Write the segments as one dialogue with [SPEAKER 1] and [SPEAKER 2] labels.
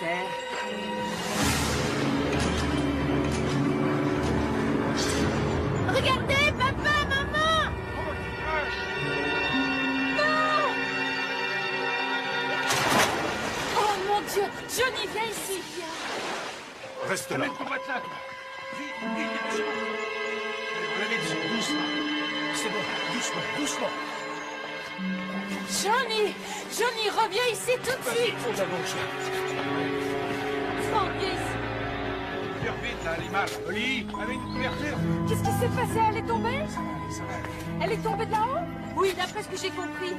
[SPEAKER 1] terre.
[SPEAKER 2] Regardez, papa, maman! Non! Oh mon Dieu! Johnny, viens ici!
[SPEAKER 3] Reste là.
[SPEAKER 4] Ton matelas, toi. Vite, vite, doucement. Allez, on la met dessus, doucement. C'est bon, doucement, doucement.
[SPEAKER 2] Johnny! Johnny, reviens ici tout de suite!
[SPEAKER 4] Faut de la gauche, là.
[SPEAKER 2] Franck, viens ici!
[SPEAKER 4] Viens vite, là, l'image. Oli, avec une couverture.
[SPEAKER 2] Qu'est-ce qui s'est passé? Elle est tombée?
[SPEAKER 4] Ça va.
[SPEAKER 2] Elle est tombée de là-haut? Oui, d'après ce que j'ai compris.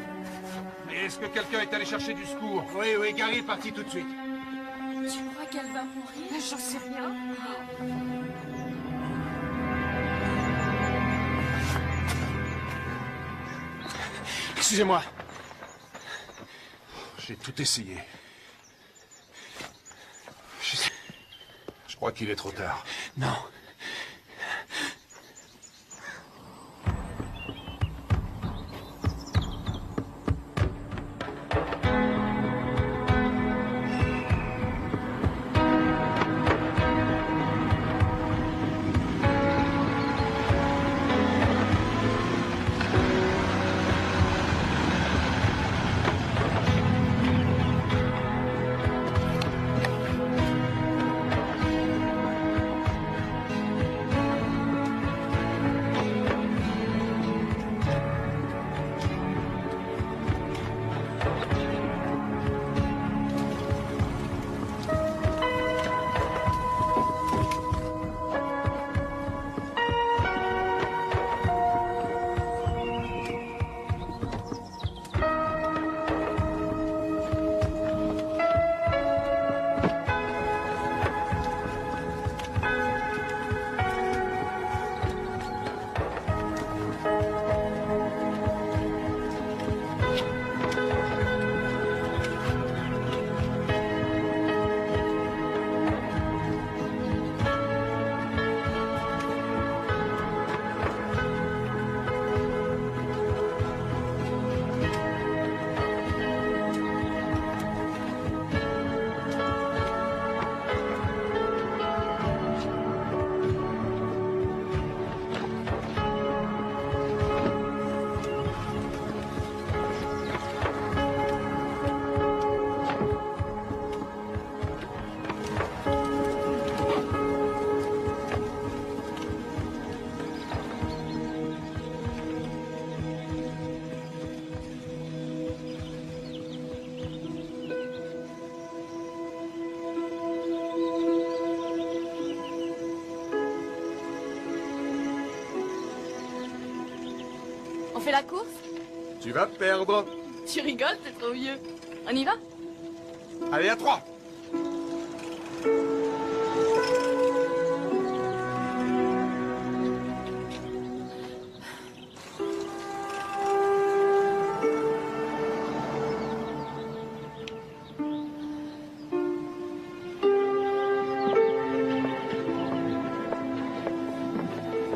[SPEAKER 4] Mais est-ce que quelqu'un est allé chercher du secours? Oui, oui, Gary est parti tout de suite.
[SPEAKER 2] Tu crois qu'elle va mourir? J'en sais rien.
[SPEAKER 4] Excusez-moi. J'ai tout essayé. Je crois qu'il est trop tard.
[SPEAKER 3] Non.
[SPEAKER 2] On fait la course?
[SPEAKER 3] Tu vas perdre.
[SPEAKER 2] Tu rigoles, t'es trop vieux. On y va?
[SPEAKER 3] Allez, à 3.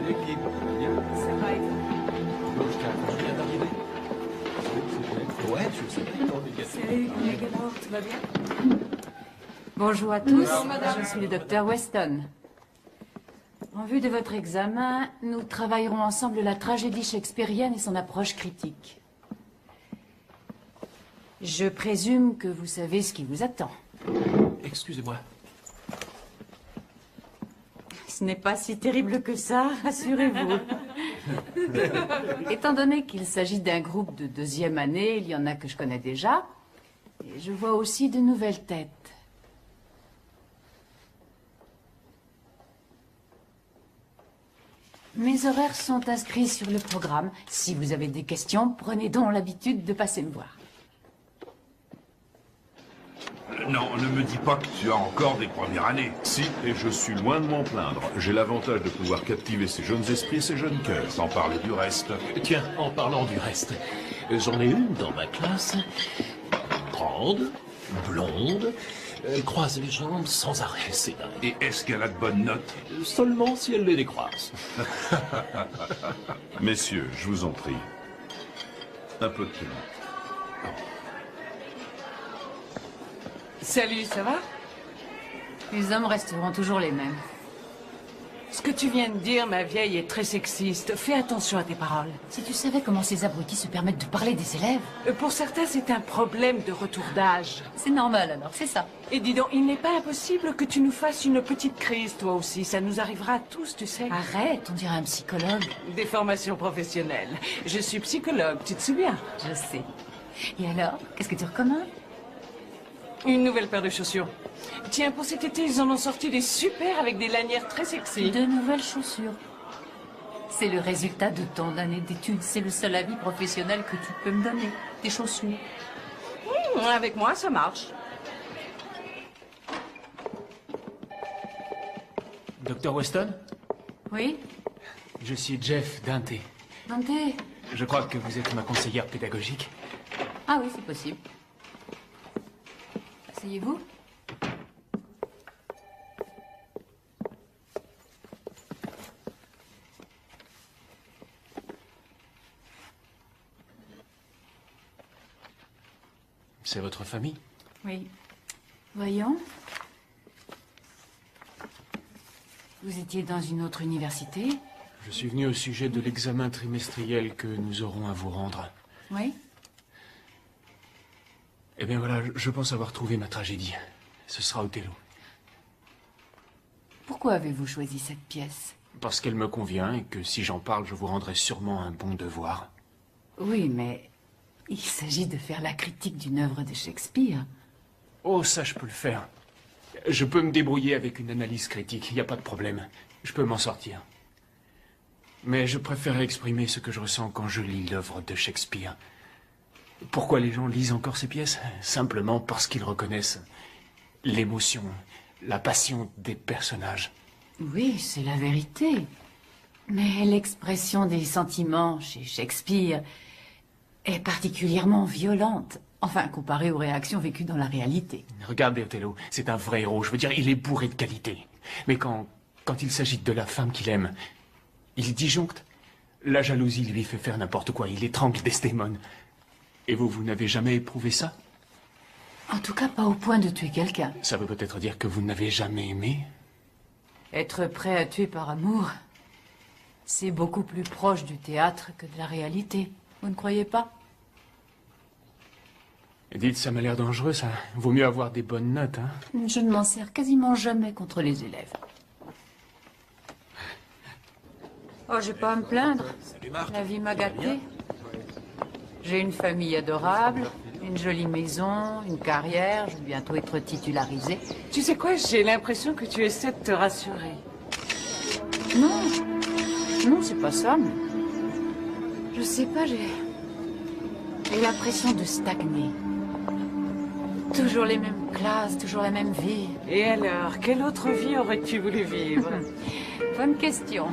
[SPEAKER 5] L'équipe, bien.
[SPEAKER 1] Ça va être...
[SPEAKER 5] Je viens d'arriver. Ouais, je sais pas.
[SPEAKER 1] Salut, Megador, tout va bien? Bonjour à tous, je suis le docteur Weston. En vue de votre examen, nous travaillerons ensemble la tragédie shakespearienne et son approche critique. Je présume que vous savez ce qui vous attend.
[SPEAKER 5] Excusez-moi.
[SPEAKER 1] Ce n'est pas si terrible que ça, rassurez-vous. Étant donné qu'il s'agit d'un groupe de deuxième année, il y en a que je connais déjà. Et je vois aussi de nouvelles têtes. Mes horaires sont inscrits sur le programme. Si vous avez des questions, prenez donc l'habitude de passer me voir.
[SPEAKER 6] Non, ne me dis pas que tu as encore des premières années.
[SPEAKER 7] Si, et je suis loin de m'en plaindre. J'ai l'avantage de pouvoir captiver ces jeunes esprits et ces jeunes cœurs.
[SPEAKER 6] Sans parler du reste.
[SPEAKER 5] Tiens, en parlant du reste, j'en ai une dans ma classe. Grande, blonde, elle croise les jambes sans arrêt, c'est dingue.
[SPEAKER 6] Et est-ce qu'elle a de bonnes notes?
[SPEAKER 5] Seulement si elle les décroise.
[SPEAKER 7] Messieurs, je vous en prie. Un peu de thé.
[SPEAKER 1] Salut, ça va? Les hommes resteront toujours les mêmes.
[SPEAKER 8] Ce que tu viens de dire, ma vieille, est très sexiste. Fais attention à tes paroles.
[SPEAKER 1] Si tu savais comment ces abrutis se permettent de parler des élèves...
[SPEAKER 8] Pour certains, c'est un problème de retour d'âge.
[SPEAKER 1] C'est normal alors, c'est ça.
[SPEAKER 8] Et dis donc, il n'est pas impossible que tu nous fasses une petite crise, toi aussi. Ça nous arrivera à tous, tu sais.
[SPEAKER 1] Arrête, on dirait un psychologue.
[SPEAKER 8] Des formations professionnelles. Je suis psychologue, tu te souviens?
[SPEAKER 1] Je sais. Et alors, qu'est-ce que tu recommandes?
[SPEAKER 8] Une nouvelle paire de chaussures. Tiens, pour cet été, ils en ont sorti des super avec des lanières très sexy.
[SPEAKER 1] De nouvelles chaussures. C'est le résultat de tant d'années d'études. C'est le seul avis professionnel que tu peux me donner. Des chaussures.
[SPEAKER 8] Avec moi, ça marche.
[SPEAKER 4] Docteur Weston?
[SPEAKER 1] Oui?
[SPEAKER 4] Je suis Jeff Dante.
[SPEAKER 1] Dante?
[SPEAKER 4] Je crois que vous êtes ma conseillère pédagogique.
[SPEAKER 1] Ah oui, c'est possible. Asseyez-vous.
[SPEAKER 4] C'est votre famille?
[SPEAKER 1] Oui. Voyons. Vous étiez dans une autre université?
[SPEAKER 4] Je suis venu au sujet de l'examen trimestriel que nous aurons à vous rendre.
[SPEAKER 1] Oui.
[SPEAKER 4] Eh bien voilà, je pense avoir trouvé ma tragédie. Ce sera Othello.
[SPEAKER 1] Pourquoi avez-vous choisi cette pièce?
[SPEAKER 4] Parce qu'elle me convient et que si j'en parle, je vous rendrai sûrement un bon devoir.
[SPEAKER 1] Oui, mais il s'agit de faire la critique d'une œuvre de Shakespeare.
[SPEAKER 4] Oh, ça, je peux le faire. Je peux me débrouiller avec une analyse critique, il n'y a pas de problème. Je peux m'en sortir. Mais je préfère exprimer ce que je ressens quand je lis l'œuvre de Shakespeare. Pourquoi les gens lisent encore ces pièces? Simplement parce qu'ils reconnaissent l'émotion, la passion des personnages.
[SPEAKER 1] Oui, c'est la vérité. Mais l'expression des sentiments chez Shakespeare est particulièrement violente. Enfin, comparée aux réactions vécues dans la réalité.
[SPEAKER 4] Regardez Othello, c'est un vrai héros. Je veux dire, il est bourré de qualité. Mais quand il s'agit de la femme qu'il aime, il disjoncte. La jalousie lui fait faire n'importe quoi. Il étrangle Desdémone. Et vous n'avez jamais éprouvé ça?
[SPEAKER 1] En tout cas, pas au point de tuer quelqu'un.
[SPEAKER 4] Ça veut peut-être dire que vous n'avez jamais aimé?
[SPEAKER 1] Être prêt à tuer par amour, c'est beaucoup plus proche du théâtre que de la réalité. Vous ne croyez pas?
[SPEAKER 4] Dites, ça m'a l'air dangereux, ça. Vaut mieux avoir des bonnes notes, hein?
[SPEAKER 1] Je ne m'en sers quasiment jamais contre les élèves. Oh, j'ai pas à me plaindre. La vie m'a gâtée. J'ai une famille adorable, une jolie maison, une carrière, je vais bientôt être titularisée.
[SPEAKER 8] Tu sais quoi, j'ai l'impression que tu essaies de te rassurer.
[SPEAKER 1] Non, non, c'est pas ça, mais... Je sais pas, j'ai l'impression de stagner. Toujours les mêmes classes, toujours la même vie.
[SPEAKER 8] Et alors, quelle autre vie aurais-tu voulu vivre?
[SPEAKER 1] Bonne question.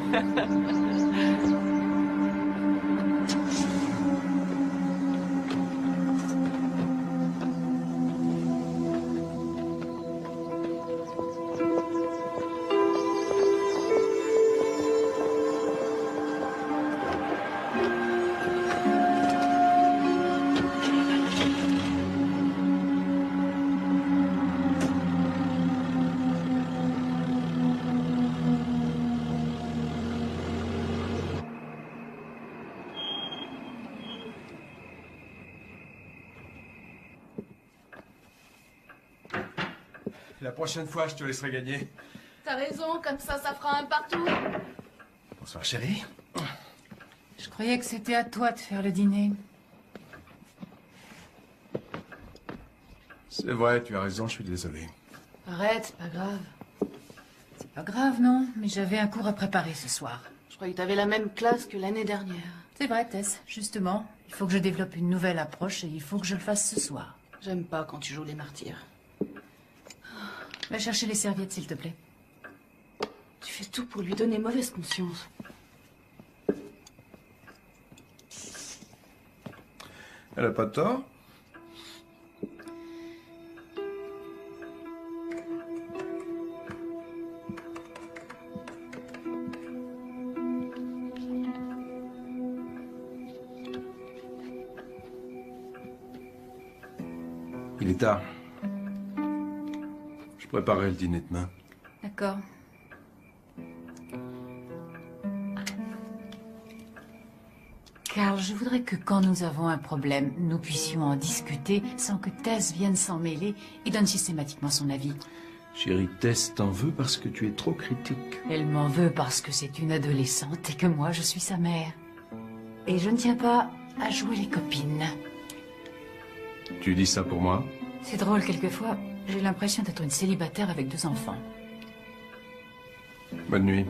[SPEAKER 3] La prochaine fois, je te laisserai gagner.
[SPEAKER 2] T'as raison, comme ça fera un partout.
[SPEAKER 3] Bonsoir, chérie.
[SPEAKER 1] Je croyais que c'était à toi de faire le dîner.
[SPEAKER 3] C'est vrai, tu as raison, je suis désolé.
[SPEAKER 1] Arrête, c'est pas grave. C'est pas grave, non, mais j'avais un cours à préparer ce soir.
[SPEAKER 2] Je croyais que t'avais la même classe que l'année dernière.
[SPEAKER 1] C'est vrai, Tess, justement. Il faut que je développe une nouvelle approche et il faut que je le fasse ce soir.
[SPEAKER 2] J'aime pas quand tu joues les martyrs.
[SPEAKER 1] Va chercher les serviettes, s'il te plaît.
[SPEAKER 2] Tu fais tout pour lui donner mauvaise conscience.
[SPEAKER 3] Elle a pas de tort. Il est tard. Je préparerai le dîner demain.
[SPEAKER 1] D'accord. Carl, je voudrais que quand nous avons un problème, nous puissions en discuter sans que Tess vienne s'en mêler et donne systématiquement son avis.
[SPEAKER 3] Chérie, Tess t'en veut parce que tu es trop critique.
[SPEAKER 1] Elle m'en veut parce que c'est une adolescente et que moi, je suis sa mère. Et je ne tiens pas à jouer les copines.
[SPEAKER 3] Tu dis ça pour moi?
[SPEAKER 1] C'est drôle, quelquefois, j'ai l'impression d'être une célibataire avec 2 enfants.
[SPEAKER 3] Bonne nuit.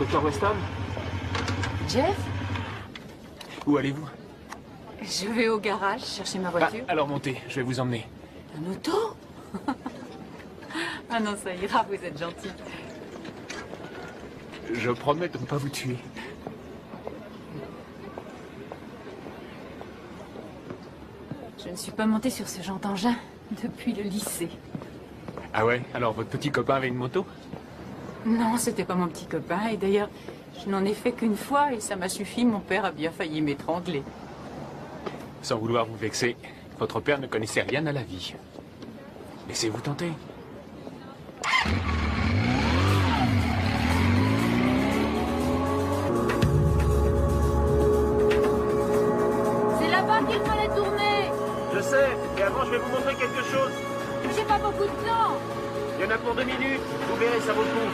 [SPEAKER 4] Dr. Weston?
[SPEAKER 1] Jeff?
[SPEAKER 4] Où allez-vous?
[SPEAKER 1] Je vais au garage chercher ma
[SPEAKER 4] Ah,
[SPEAKER 1] voiture.
[SPEAKER 4] alors montez, je vais vous emmener.
[SPEAKER 1] Un auto? Ah non, ça ira, vous êtes gentil.
[SPEAKER 4] Je promets de ne pas vous tuer.
[SPEAKER 1] Je ne suis pas montée sur ce genre d'engin depuis le lycée.
[SPEAKER 4] Ah ouais? Alors votre petit copain avait une moto?
[SPEAKER 1] Non, c'était pas mon petit copain. Et d'ailleurs, je n'en ai fait qu'une fois et ça m'a suffi. Mon père a bien failli m'étrangler.
[SPEAKER 4] Sans vouloir vous vexer, votre père ne connaissait rien à la vie. Laissez-vous tenter.
[SPEAKER 2] C'est là-bas qu'il fallait tourner.
[SPEAKER 9] Je sais, et avant je vais vous montrer quelque chose.
[SPEAKER 2] J'ai pas beaucoup de temps.
[SPEAKER 9] Il y en a pour 2 minutes, vous verrez, ça vaut le coup.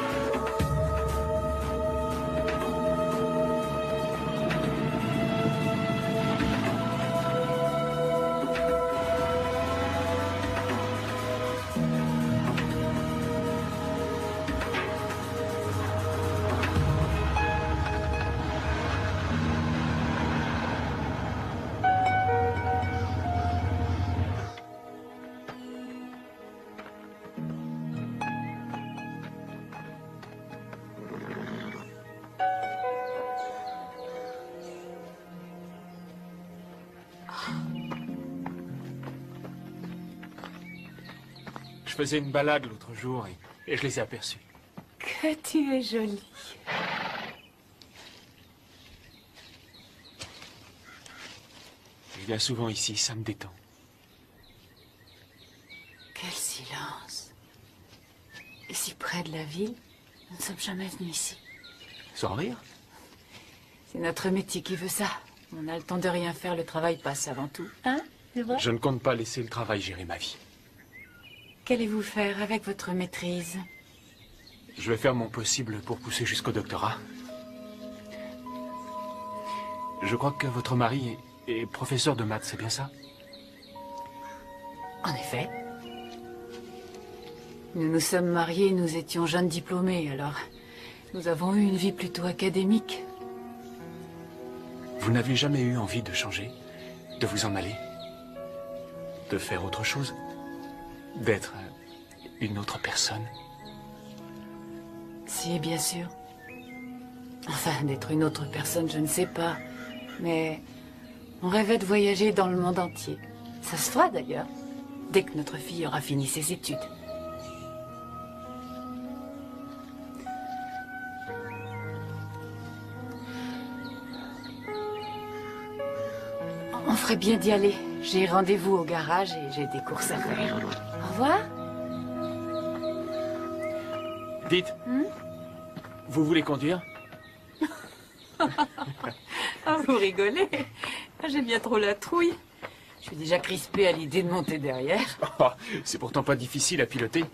[SPEAKER 4] Je faisais une balade l'autre jour et je les ai aperçus.
[SPEAKER 1] Que tu es jolie.
[SPEAKER 4] Je viens souvent ici, ça me détend.
[SPEAKER 1] Quel silence. Et si près de la ville, nous ne sommes jamais venus ici.
[SPEAKER 4] Sans rire?
[SPEAKER 1] C'est notre métier qui veut ça. On a le temps de rien faire, le travail passe avant tout. Hein, c'est vrai?
[SPEAKER 4] Je ne compte pas laisser le travail gérer ma vie.
[SPEAKER 1] Qu'allez-vous faire avec votre maîtrise?
[SPEAKER 4] Je vais faire mon possible pour pousser jusqu'au doctorat. Je crois que votre mari est professeur de maths, c'est bien ça?
[SPEAKER 1] En effet. Nous nous sommes mariés, nous étions jeunes diplômés, alors nous avons eu une vie plutôt académique.
[SPEAKER 4] Vous n'avez jamais eu envie de changer? De vous en aller? De faire autre chose? D'être une autre personne?
[SPEAKER 1] Si, bien sûr. Enfin, d'être une autre personne, je ne sais pas. Mais on rêvait de voyager dans le monde entier. Ça se fera d'ailleurs, dès que notre fille aura fini ses études. On ferait bien d'y aller. J'ai rendez-vous au garage et j'ai des courses à faire. Au revoir.
[SPEAKER 4] Dites, vous voulez conduire?
[SPEAKER 1] Ah, vous rigolez. J'ai bien trop la trouille. Je suis déjà crispée à l'idée de monter derrière.
[SPEAKER 4] Oh, c'est pourtant pas difficile à piloter.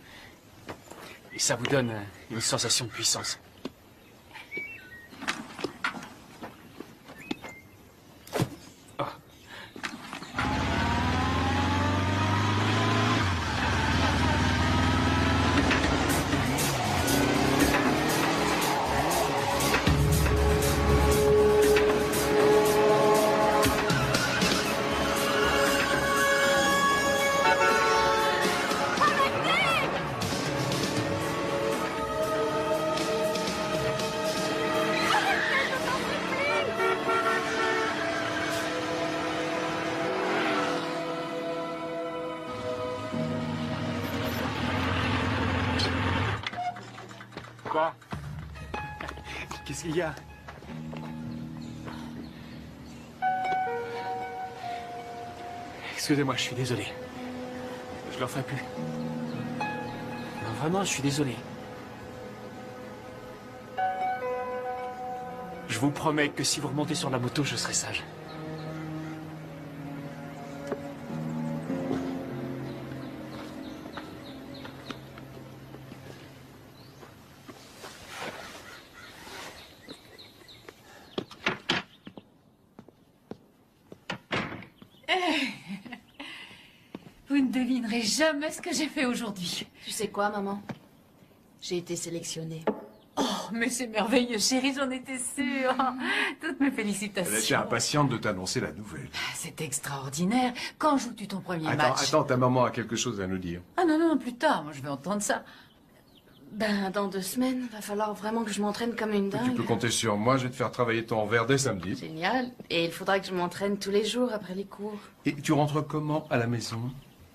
[SPEAKER 4] Et ça vous donne une sensation de puissance. Qu'est-ce qu'il y a? Excusez-moi, je suis désolé. Je le referai plus. Non, vraiment, je suis désolé. Je vous promets que si vous remontez sur la moto, je serai sage.
[SPEAKER 1] Vous ne devinerez jamais ce que j'ai fait aujourd'hui.
[SPEAKER 2] Tu sais quoi, maman? J'ai été sélectionnée.
[SPEAKER 1] Oh, mais c'est merveilleux, chérie, j'en étais sûre. Toutes mes
[SPEAKER 7] Elle était
[SPEAKER 1] félicitations.
[SPEAKER 7] impatiente de t'annoncer la nouvelle.
[SPEAKER 1] C'est extraordinaire. Quand joues-tu ton premier
[SPEAKER 7] Attends,
[SPEAKER 1] match?
[SPEAKER 7] attends, ta maman a quelque chose à nous dire.
[SPEAKER 1] Ah non, non, plus tard, moi je vais entendre ça.
[SPEAKER 2] Ben, dans 2 semaines, va falloir vraiment que je m'entraîne comme une
[SPEAKER 7] Tu
[SPEAKER 2] dingue.
[SPEAKER 7] peux compter sur moi, je vais te faire travailler ton verre dès samedi.
[SPEAKER 2] Génial. Et il faudra que je m'entraîne tous les jours après les cours.
[SPEAKER 7] Et tu rentres comment à la maison?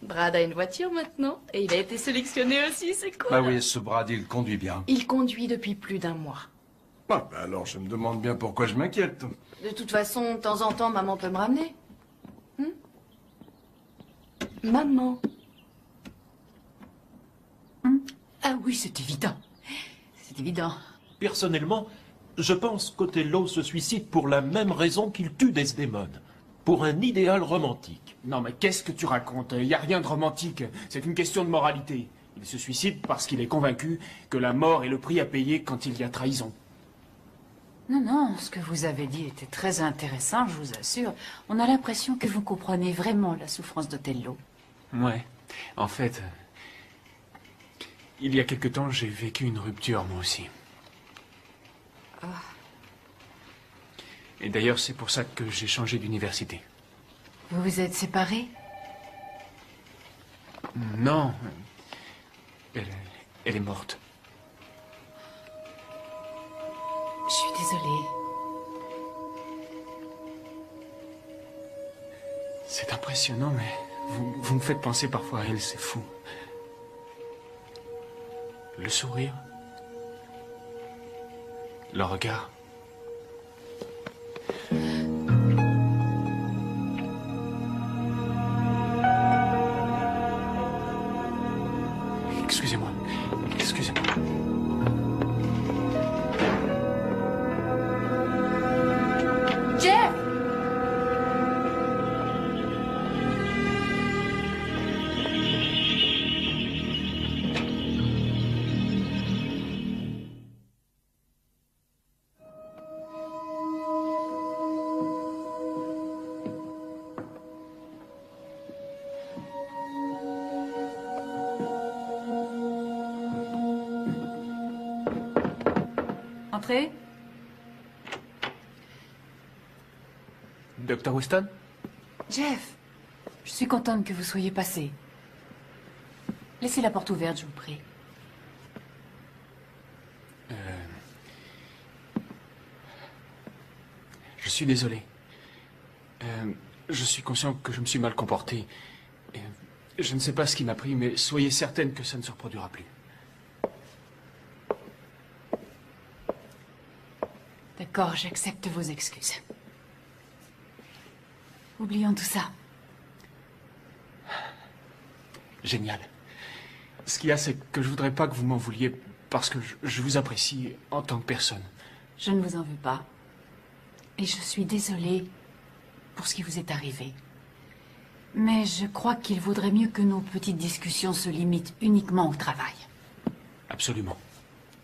[SPEAKER 2] Brad a une voiture maintenant. Et il a été sélectionné aussi, c'est cool.
[SPEAKER 7] Bah oui, ce Brad, il conduit bien.
[SPEAKER 2] Il conduit depuis plus d'1 mois.
[SPEAKER 7] Ah, bah alors, je me demande bien pourquoi je m'inquiète.
[SPEAKER 2] De toute façon, de temps en temps, maman peut me ramener. Maman.
[SPEAKER 1] Ah oui, c'est évident. C'est évident.
[SPEAKER 5] Personnellement, je pense qu'Othello se suicide pour la même raison qu'il tue Desdémone. Pour un idéal romantique.
[SPEAKER 4] Non, mais qu'est-ce que tu racontes? Il n'y a rien de romantique. C'est une question de moralité. Il se suicide parce qu'il est convaincu que la mort est le prix à payer quand il y a trahison.
[SPEAKER 1] Non, non, ce que vous avez dit était très intéressant, je vous assure. On a l'impression que vous comprenez vraiment la souffrance d'Othello.
[SPEAKER 4] Ouais. En fait, il y a quelque temps, j'ai vécu une rupture, moi aussi. Et d'ailleurs, c'est pour ça que j'ai changé d'université.
[SPEAKER 1] Vous vous êtes séparés?
[SPEAKER 4] Non. Elle est morte.
[SPEAKER 1] Je suis désolée.
[SPEAKER 4] C'est impressionnant, mais vous me faites penser parfois à elle, c'est fou. Le sourire. Le regard. Excusez-moi. Excusez-moi.
[SPEAKER 1] Jeff! Entrez.
[SPEAKER 4] Dr. Weston?
[SPEAKER 1] Jeff, je suis contente que vous soyez passé. Laissez la porte ouverte, je vous prie.
[SPEAKER 4] Je suis désolé. Je suis conscient que je me suis mal comporté. Je ne sais pas ce qui m'a pris, mais soyez certaine que ça ne se reproduira plus.
[SPEAKER 1] D'accord, j'accepte vos excuses. Oublions tout ça.
[SPEAKER 4] Génial. Ce qu'il y a, c'est que je voudrais pas que vous m'en vouliez parce que je vous apprécie en tant que personne.
[SPEAKER 1] Je ne vous en veux pas. Et je suis désolée pour ce qui vous est arrivé. Mais je crois qu'il vaudrait mieux que nos petites discussions se limitent uniquement au travail.
[SPEAKER 4] Absolument.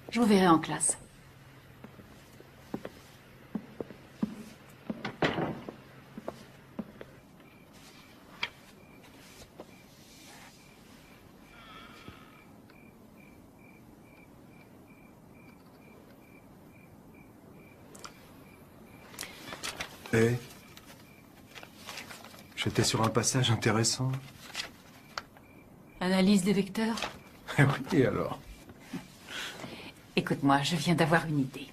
[SPEAKER 1] Je vous verrai en classe.
[SPEAKER 7] J'étais sur un passage intéressant.
[SPEAKER 1] Analyse des vecteurs?
[SPEAKER 7] Oui, et alors?
[SPEAKER 1] Écoute-moi, je viens d'avoir une idée.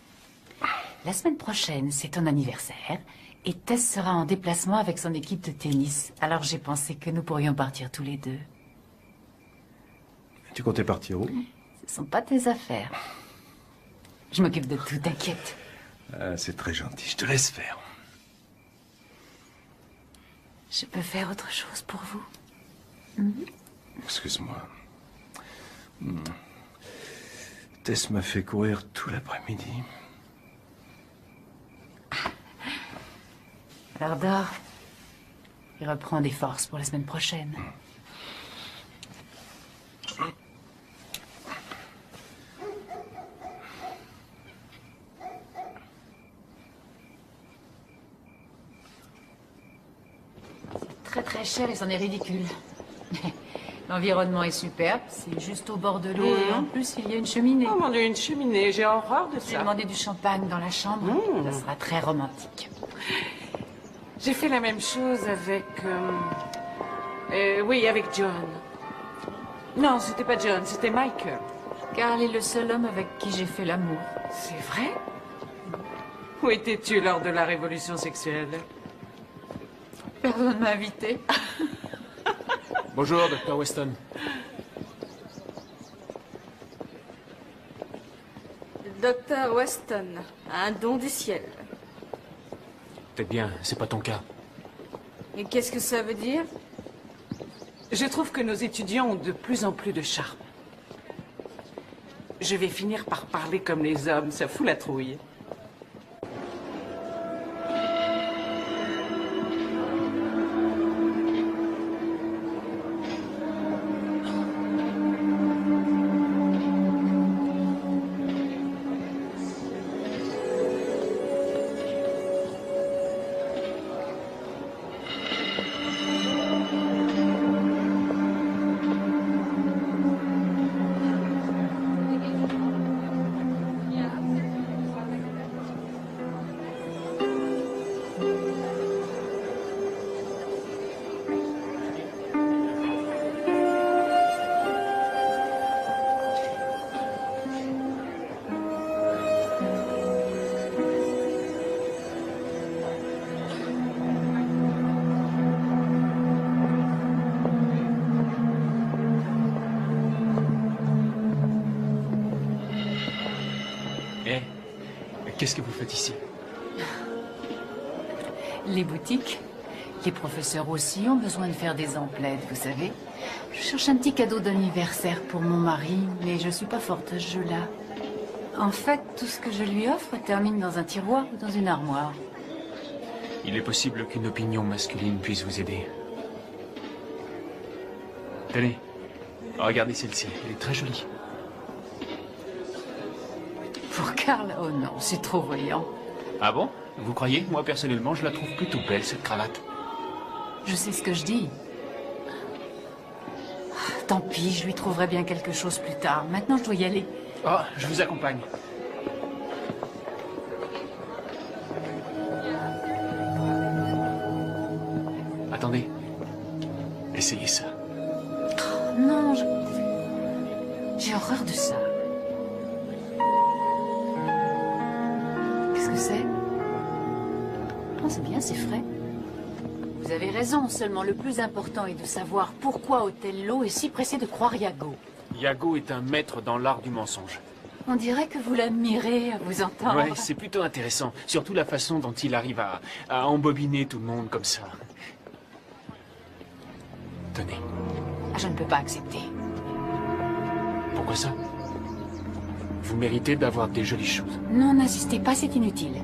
[SPEAKER 1] La semaine prochaine, c'est ton anniversaire, et Tess sera en déplacement avec son équipe de tennis. Alors j'ai pensé que nous pourrions partir tous les deux.
[SPEAKER 7] Tu comptais partir où?
[SPEAKER 1] Ce sont pas tes affaires. Je m'occupe de tout, t'inquiète.
[SPEAKER 3] Ah, c'est très gentil, je te laisse faire.
[SPEAKER 1] Je peux faire autre chose pour vous?
[SPEAKER 3] Excuse-moi. Tess m'a fait courir tout l'après-midi.
[SPEAKER 1] Alors dors. Il reprend des forces pour la semaine prochaine. C'est très cher et c'en est ridicule. L'environnement est superbe, c'est juste au bord de l'eau et en plus il y a une cheminée.
[SPEAKER 8] Oh mon Dieu, une cheminée, j'ai horreur de
[SPEAKER 1] J'ai
[SPEAKER 8] ça.
[SPEAKER 1] demandé du champagne dans la chambre, ça sera très romantique.
[SPEAKER 8] J'ai fait la même chose avec... oui, avec John. Non, c'était pas John, c'était Michael.
[SPEAKER 1] Carl est le seul homme avec qui j'ai fait l'amour.
[SPEAKER 8] C'est vrai? Où étais-tu lors de la révolution sexuelle?
[SPEAKER 1] Personne ne m'a invité.
[SPEAKER 4] Bonjour, Dr. Weston.
[SPEAKER 2] Dr. Weston, un don du ciel.
[SPEAKER 4] Peut-être bien, c'est pas ton cas.
[SPEAKER 2] Et qu'est-ce que ça veut dire?
[SPEAKER 8] Je trouve que nos étudiants ont de plus en plus de charme. Je vais finir par parler comme les hommes, ça fout la trouille.
[SPEAKER 4] Qu'est-ce que vous faites ici?
[SPEAKER 1] Les boutiques, les professeurs aussi ont besoin de faire des emplettes, vous savez. Je cherche un petit cadeau d'anniversaire pour mon mari, mais je suis pas forte à ce jeu-là. En fait, tout ce que je lui offre termine dans un tiroir ou dans une armoire.
[SPEAKER 4] Il est possible qu'une opinion masculine puisse vous aider. Tenez, regardez celle-ci, elle est très jolie.
[SPEAKER 1] Pour Carl, oh non, c'est trop voyant.
[SPEAKER 4] Ah bon? Vous croyez? Moi, personnellement, je la trouve plutôt belle, cette cravate.
[SPEAKER 1] Je sais ce que je dis. Tant pis, je lui trouverai bien quelque chose plus tard. Maintenant, je dois y aller.
[SPEAKER 4] Oh, je vous accompagne. Attendez. Essayez ça.
[SPEAKER 1] Oh, non, j'ai horreur de ça. Qu'est-ce que c'est? Oh, c'est bien, c'est frais. Vous avez raison, seulement le plus important est de savoir pourquoi Othello est si pressé de croire Iago.
[SPEAKER 4] Iago est un maître dans l'art du mensonge.
[SPEAKER 1] On dirait que vous l'admirez à vous entendre.
[SPEAKER 4] Ouais, c'est plutôt intéressant. Surtout la façon dont il arrive à embobiner tout le monde comme ça. Tenez.
[SPEAKER 1] Ah, je ne peux pas accepter.
[SPEAKER 4] Pourquoi ça? Vous méritez d'avoir des jolies choses.
[SPEAKER 1] Non, n'insistez pas, c'est inutile.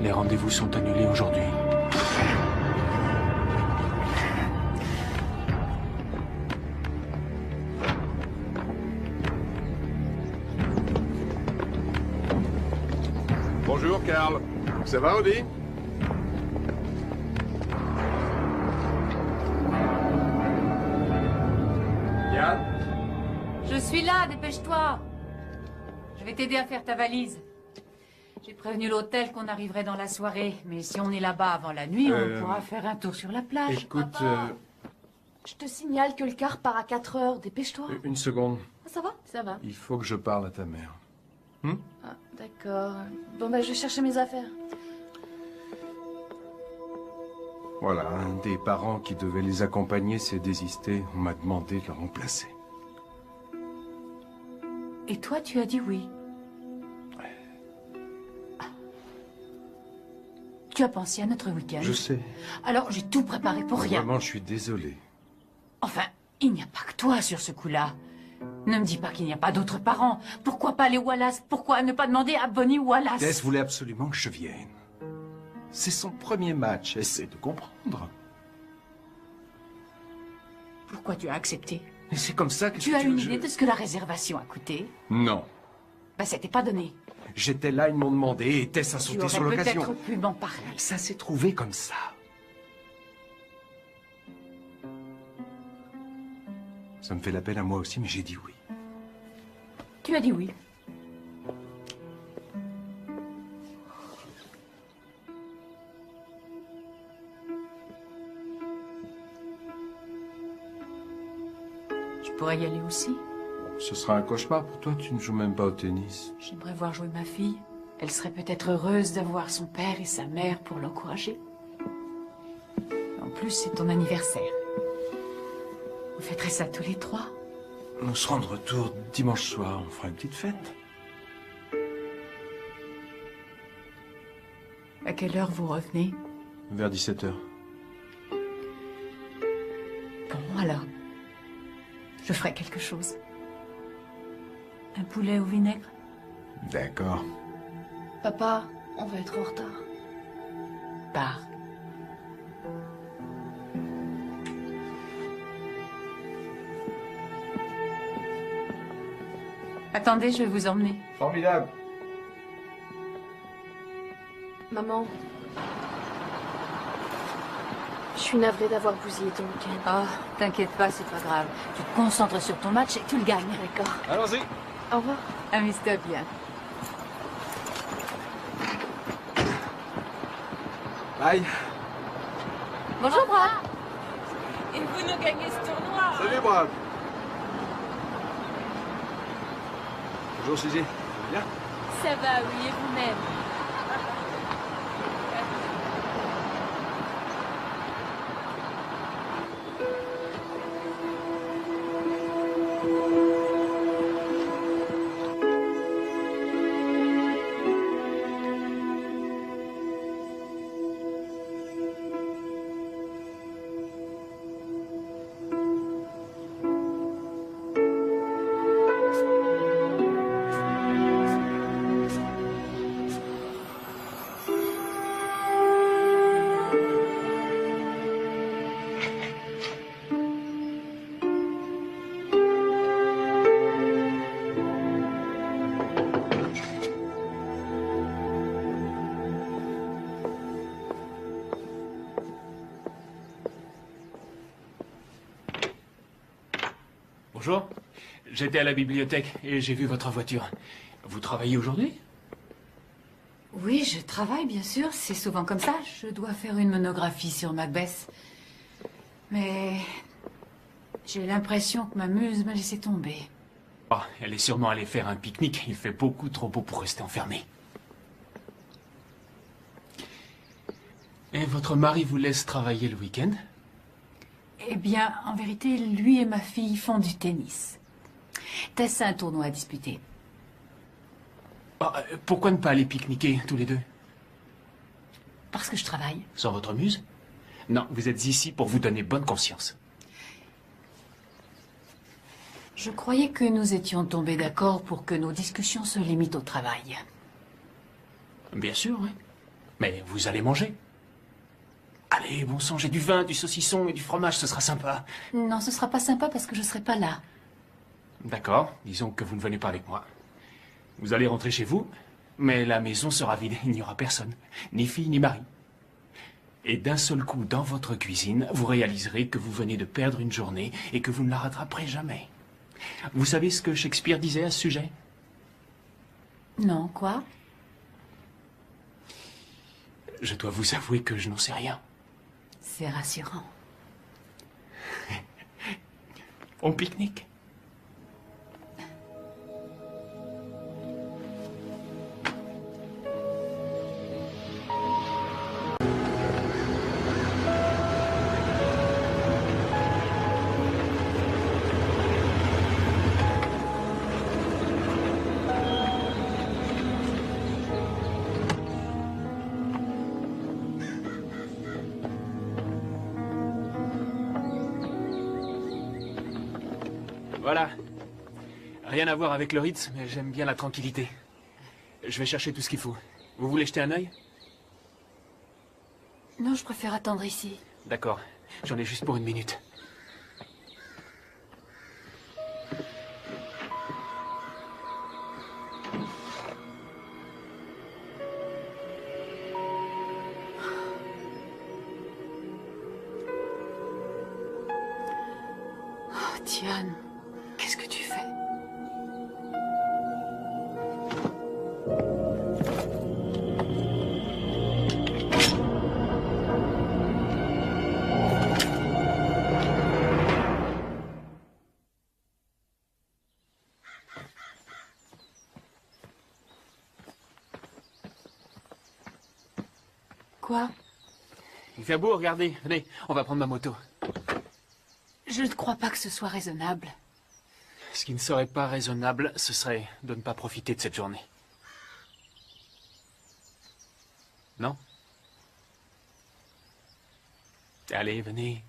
[SPEAKER 4] Les rendez-vous sont annulés aujourd'hui.
[SPEAKER 7] Bonjour, Carl. Ça va, Audi? Yann?
[SPEAKER 1] Je suis là, dépêche-toi. Je vais t'aider à faire ta valise. J'ai prévenu l'hôtel qu'on arriverait dans la soirée, mais si on est là-bas avant la nuit, on pourra faire un tour sur la plage.
[SPEAKER 3] Écoute,
[SPEAKER 2] Je te signale que le car part à 4 heures. Dépêche-toi.
[SPEAKER 3] une seconde.
[SPEAKER 2] Ah, ça va? Ça va.
[SPEAKER 3] Il faut que je parle à ta mère.
[SPEAKER 2] Ah, d'accord. Bon, bah, je vais chercher mes affaires.
[SPEAKER 3] Voilà, un des parents qui devait les accompagner s'est désisté. On m'a demandé de le remplacer.
[SPEAKER 1] Et toi, tu as dit oui. Ah. Tu as pensé à notre week-end.
[SPEAKER 3] Je sais.
[SPEAKER 1] Alors, j'ai tout préparé pour rien.
[SPEAKER 3] Vraiment, je suis désolé.
[SPEAKER 1] Enfin, il n'y a pas que toi sur ce coup-là. Ne me dis pas qu'il n'y a pas d'autres parents. Pourquoi pas les Wallace? Pourquoi ne pas demander à Bonnie Wallace?
[SPEAKER 3] Tess voulait absolument que je vienne. C'est son premier match. Essaie de comprendre.
[SPEAKER 1] Pourquoi tu as accepté?
[SPEAKER 3] Mais c'est comme ça que
[SPEAKER 1] Tu as une idée de ce que la réservation a coûté?
[SPEAKER 3] Non.
[SPEAKER 1] Ben, c'était pas donné.
[SPEAKER 3] J'étais là, ils m'ont demandé et Tess a
[SPEAKER 1] Tu
[SPEAKER 3] sauté sur
[SPEAKER 1] aurais
[SPEAKER 3] l'occasion.
[SPEAKER 1] peut-être pu m'en parler.
[SPEAKER 3] Ça s'est trouvé comme ça. Ça me fait la peine à moi aussi, mais j'ai dit oui.
[SPEAKER 1] Tu as dit oui. Je pourrais y aller aussi.
[SPEAKER 3] Ce sera un cauchemar pour toi, tu ne joues même pas au tennis.
[SPEAKER 1] J'aimerais voir jouer ma fille. Elle serait peut-être heureuse d'avoir son père et sa mère pour l'encourager. En plus, c'est ton anniversaire. Vous fêterez ça tous les trois.
[SPEAKER 3] Nous serons de retour dimanche soir, on fera une petite fête.
[SPEAKER 1] À quelle heure vous revenez?
[SPEAKER 3] Vers 17h.
[SPEAKER 1] Bon, alors, je ferai quelque chose. Un poulet au vinaigre?
[SPEAKER 3] D'accord.
[SPEAKER 2] Papa, on va être en retard.
[SPEAKER 1] Pars. Attendez, je vais vous emmener.
[SPEAKER 3] Formidable.
[SPEAKER 2] Maman. Je suis navrée d'avoir bousillé ton week-end.
[SPEAKER 1] Oh, t'inquiète pas, c'est pas grave. Tu te concentres sur ton match et tu le gagnes.
[SPEAKER 2] D'accord.
[SPEAKER 3] Allons-y.
[SPEAKER 2] Au revoir.
[SPEAKER 1] Amuse-toi bien.
[SPEAKER 3] Bye.
[SPEAKER 1] Bonjour, Brad.
[SPEAKER 8] Et vous nous gagnez ce tournoi.
[SPEAKER 3] Salut, Brad. Bonjour, Suzy. Ça va bien?
[SPEAKER 2] Ça va, oui, et vous-même?
[SPEAKER 4] Bonjour. J'étais à la bibliothèque et j'ai vu votre voiture. Vous travaillez aujourd'hui?
[SPEAKER 1] Oui, je travaille, bien sûr. C'est souvent comme ça. Je dois faire une monographie sur Macbeth. Mais j'ai l'impression que ma muse m'a laissé tomber.
[SPEAKER 4] Oh, elle est sûrement allée faire un pique-nique. Il fait beaucoup trop beau pour rester enfermée. Et votre mari vous laisse travailler le week-end?
[SPEAKER 1] Eh bien, en vérité, lui et ma fille font du tennis. Tess a un tournoi à disputer.
[SPEAKER 4] Oh, pourquoi ne pas aller pique-niquer tous les deux?
[SPEAKER 1] Parce que je travaille.
[SPEAKER 4] Sans votre muse? Non, vous êtes ici pour vous donner bonne conscience.
[SPEAKER 1] Je croyais que nous étions tombés d'accord pour que nos discussions se limitent au travail.
[SPEAKER 4] Bien sûr, oui. Mais vous allez manger. Allez, bon sang, j'ai du vin, du saucisson et du fromage, ce sera sympa.
[SPEAKER 1] Non, ce sera pas sympa parce que je serai pas là.
[SPEAKER 4] D'accord, disons que vous ne venez pas avec moi. Vous allez rentrer chez vous, mais la maison sera vide, il n'y aura personne, ni fille ni mari. Et d'un seul coup, dans votre cuisine, vous réaliserez que vous venez de perdre une journée et que vous ne la rattraperez jamais. Vous savez ce que Shakespeare disait à ce sujet?
[SPEAKER 1] Non, quoi?
[SPEAKER 4] Je dois vous avouer que je n'en sais rien.
[SPEAKER 1] C'est rassurant.
[SPEAKER 4] On pique-nique. Voilà. Rien à voir avec le Ritz, mais j'aime bien la tranquillité. Je vais chercher tout ce qu'il faut. Vous voulez jeter un œil?
[SPEAKER 1] Non, je préfère attendre ici.
[SPEAKER 4] D'accord. J'en ai juste pour 1 minute.
[SPEAKER 1] Oh, Diane, qu'est-ce que tu fais? Quoi?
[SPEAKER 4] Il fait beau, regardez. Venez, on va prendre ma moto.
[SPEAKER 1] Je ne crois pas que ce soit raisonnable.
[SPEAKER 4] Ce qui ne serait pas raisonnable, ce serait de ne pas profiter de cette journée. Non? Allez, venez.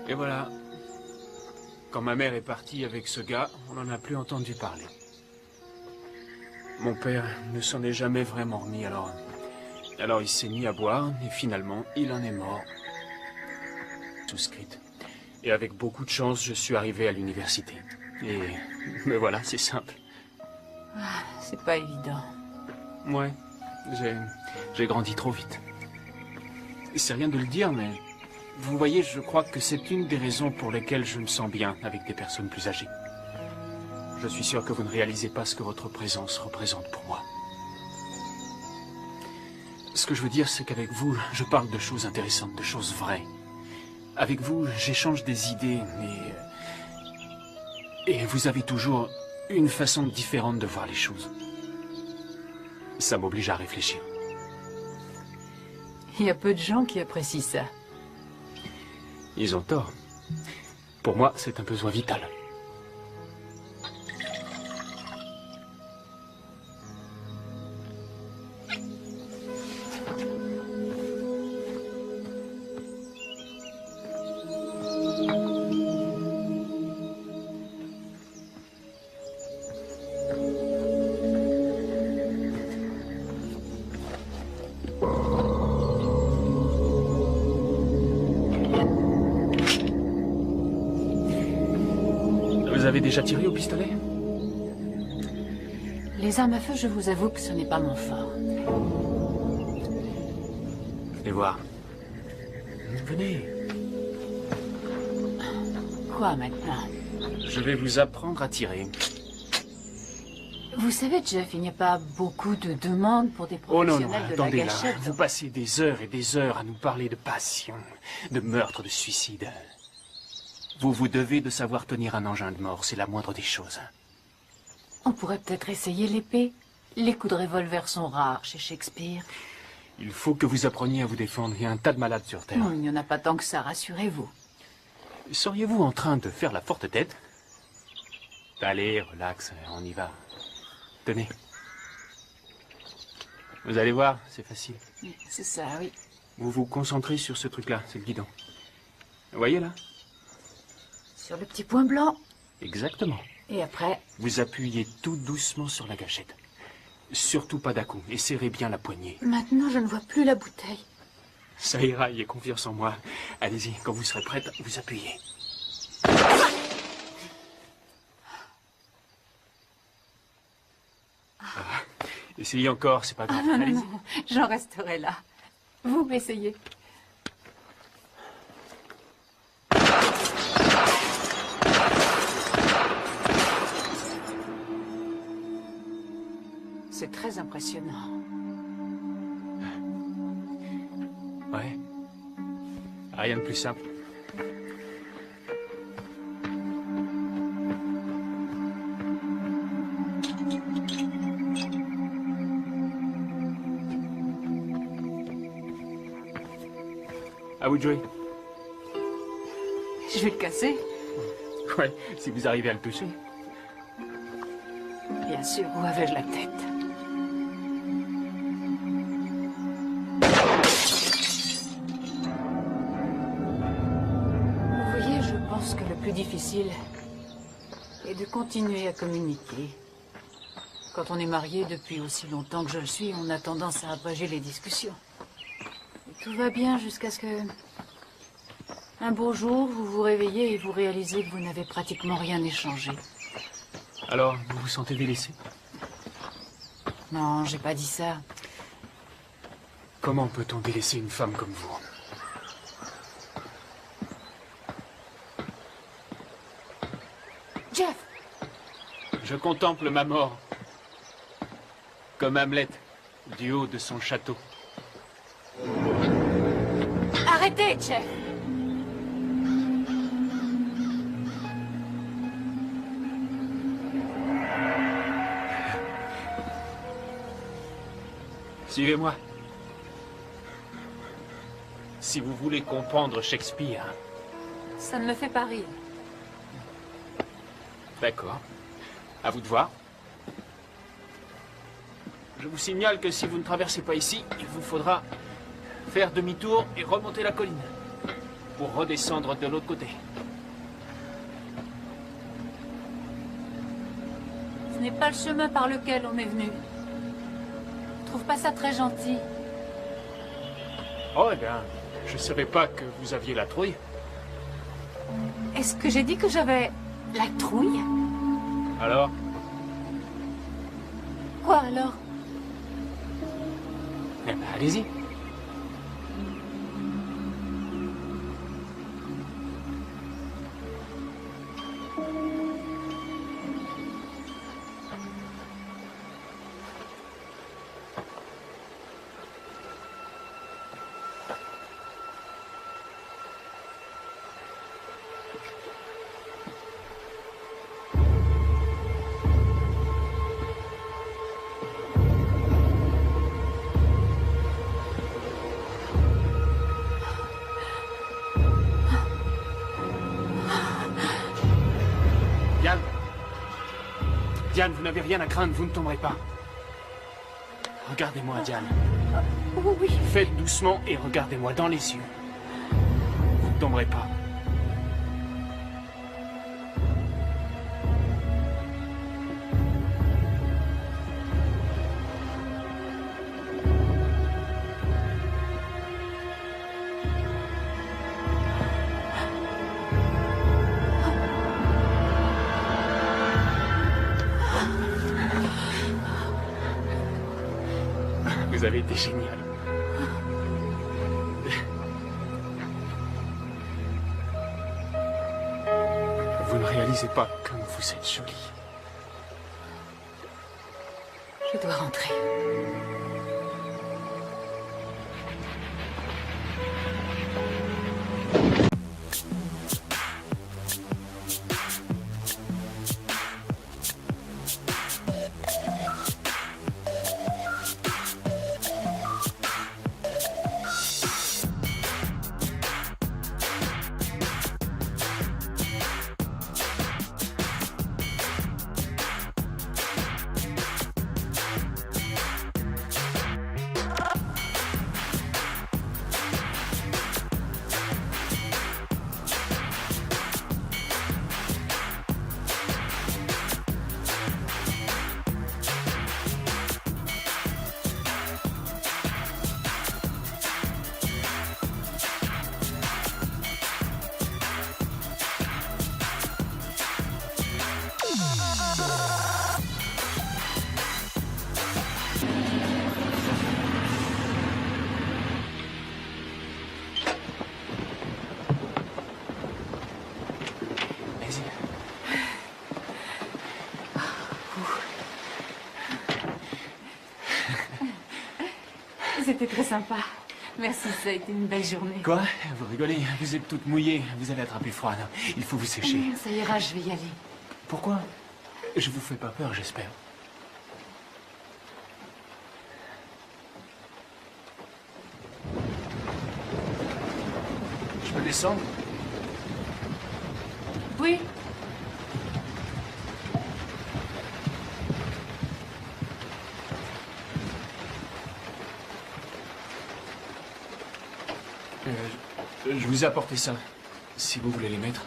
[SPEAKER 4] Et voilà. Quand ma mère est partie avec ce gars, on n'en a plus entendu parler. Mon père ne s'en est jamais vraiment remis, alors il s'est mis à boire, et finalement, il en est mort. Souscrite. Et avec beaucoup de chance, je suis arrivé à l'université. Et me voilà, c'est simple.
[SPEAKER 1] Ah, c'est pas évident.
[SPEAKER 4] Ouais, j'ai grandi trop vite. C'est rien de le dire, mais vous voyez, je crois que c'est une des raisons pour lesquelles je me sens bien avec des personnes plus âgées. Je suis sûr que vous ne réalisez pas ce que votre présence représente pour moi. Ce que je veux dire, c'est qu'avec vous, je parle de choses intéressantes, de choses vraies. Avec vous, j'échange des idées, et vous avez toujours une façon différente de voir les choses. Ça m'oblige à réfléchir.
[SPEAKER 1] Il y a peu de gens qui apprécient ça.
[SPEAKER 4] Ils ont tort. Pour moi, c'est un besoin vital. Vous avez déjà tiré au pistolet?
[SPEAKER 1] Les armes à feu, je vous avoue que ce n'est pas mon fort.
[SPEAKER 4] Venez voir. Venez.
[SPEAKER 1] Quoi maintenant?
[SPEAKER 4] Je vais vous apprendre à tirer.
[SPEAKER 1] Vous savez, Jeff, il n'y a pas beaucoup de demandes pour des
[SPEAKER 4] Oh non,
[SPEAKER 1] professionnels
[SPEAKER 4] non,
[SPEAKER 1] de la
[SPEAKER 4] attendez là.
[SPEAKER 1] gâchette.
[SPEAKER 4] Vous passez des heures et des heures à nous parler de passion, de meurtre, de suicide. Vous devez de savoir tenir un engin de mort, c'est la moindre des choses.
[SPEAKER 1] On pourrait peut-être essayer l'épée. Les coups de revolver sont rares chez Shakespeare.
[SPEAKER 4] Il faut que vous appreniez à vous défendre. Il y a un tas de malades sur Terre.
[SPEAKER 1] Non, il n'y en a pas tant que ça, rassurez-vous.
[SPEAKER 4] Seriez-vous en train de faire la forte tête? Allez, relax, on y va. Tenez. Vous allez voir, c'est facile.
[SPEAKER 1] C'est ça, oui.
[SPEAKER 4] Vous vous concentrez sur ce truc-là, c'est le guidon. Vous voyez là?
[SPEAKER 1] Sur le petit point blanc.
[SPEAKER 4] Exactement.
[SPEAKER 1] Et après?
[SPEAKER 4] Vous appuyez tout doucement sur la gâchette. Surtout pas d'à-coup, et serrez bien la poignée.
[SPEAKER 1] Maintenant, je ne vois plus la bouteille.
[SPEAKER 4] Ça ira, ayez confiance en moi. Allez-y, quand vous serez prête, vous appuyez. Ah, essayez encore, c'est pas grave.
[SPEAKER 1] Ah non,
[SPEAKER 4] Allez-y.
[SPEAKER 1] non, j'en resterai là. Vous m'essayez. C'est très impressionnant.
[SPEAKER 4] Ouais. Rien de plus simple. À vous de jouer.
[SPEAKER 1] Je vais le casser.
[SPEAKER 4] Ouais, si vous arrivez à le toucher.
[SPEAKER 1] Bien sûr, où avais-je la tête? Vous voyez, je pense que le plus difficile est de continuer à communiquer. Quand on est marié depuis aussi longtemps que je le suis, on a tendance à abréger les discussions. Et tout va bien jusqu'à ce que... Un beau jour, vous vous réveillez et vous réalisez que vous n'avez pratiquement rien échangé.
[SPEAKER 4] Alors, vous vous sentez délaissé?
[SPEAKER 1] Non, j'ai pas dit ça.
[SPEAKER 4] Comment peut-on délaisser une femme comme vous?
[SPEAKER 1] Jeff!
[SPEAKER 4] Je contemple ma mort. Comme Hamlet, du haut de son château.
[SPEAKER 1] Arrêtez, Jeff!
[SPEAKER 4] Suivez-moi. Si vous voulez comprendre Shakespeare.
[SPEAKER 1] Ça ne me fait pas rire.
[SPEAKER 4] D'accord. À vous de voir. Je vous signale que si vous ne traversez pas ici, il vous faudra faire demi-tour et remonter la colline. Pour redescendre de l'autre côté.
[SPEAKER 1] Ce n'est pas le chemin par lequel on est venu. Je trouve pas ça très gentil.
[SPEAKER 4] Oh, eh bien, je ne savais pas que vous aviez la trouille.
[SPEAKER 1] Est-ce que j'ai dit que j'avais la trouille?
[SPEAKER 4] Alors,
[SPEAKER 1] Quoi alors?
[SPEAKER 4] eh ben, allez-y. Diane, vous n'avez rien à craindre, vous ne tomberez pas. Regardez-moi, Diane.
[SPEAKER 1] Oui.
[SPEAKER 4] Faites doucement et regardez-moi dans les yeux. Vous ne tomberez pas. Vous avez été génial. Vous ne réalisez pas comme vous êtes jolie.
[SPEAKER 1] Je dois rentrer. C'était très sympa. Merci, ça a été une belle journée.
[SPEAKER 4] Quoi? Vous rigolez, vous êtes toute mouillée, vous allez attraper froid. Il faut vous sécher.
[SPEAKER 1] Ça ira, je vais y aller.
[SPEAKER 4] Pourquoi? Je vous fais pas peur, j'espère. Je peux descendre?
[SPEAKER 1] Oui.
[SPEAKER 4] Je vous ai apporté ça, si vous voulez les mettre.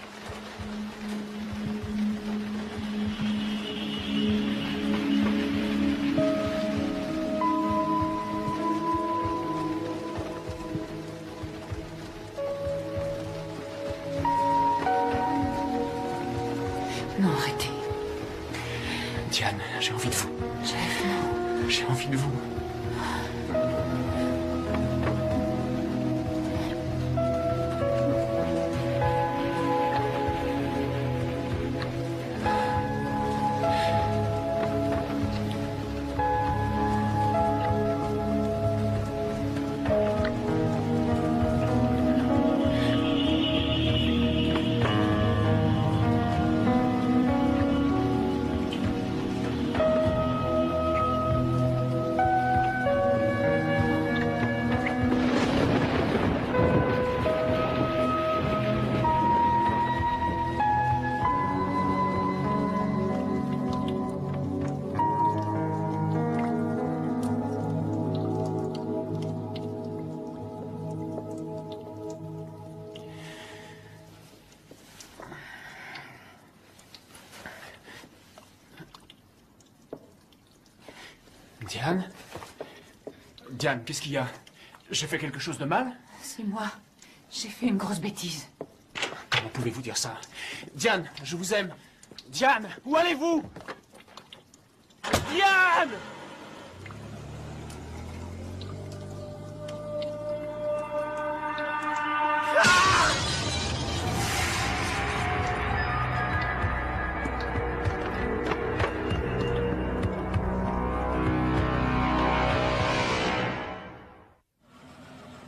[SPEAKER 1] Non, arrêtez.
[SPEAKER 4] Diane, j'ai envie de vous.
[SPEAKER 1] Jeff, non.
[SPEAKER 4] J'ai envie de vous. Diane? Diane, qu'est-ce qu'il y a? J'ai fait quelque chose de mal?
[SPEAKER 1] C'est moi. J'ai fait une grosse bêtise.
[SPEAKER 4] Comment pouvez-vous dire ça? Diane, je vous aime. Diane, où allez-vous? Diane!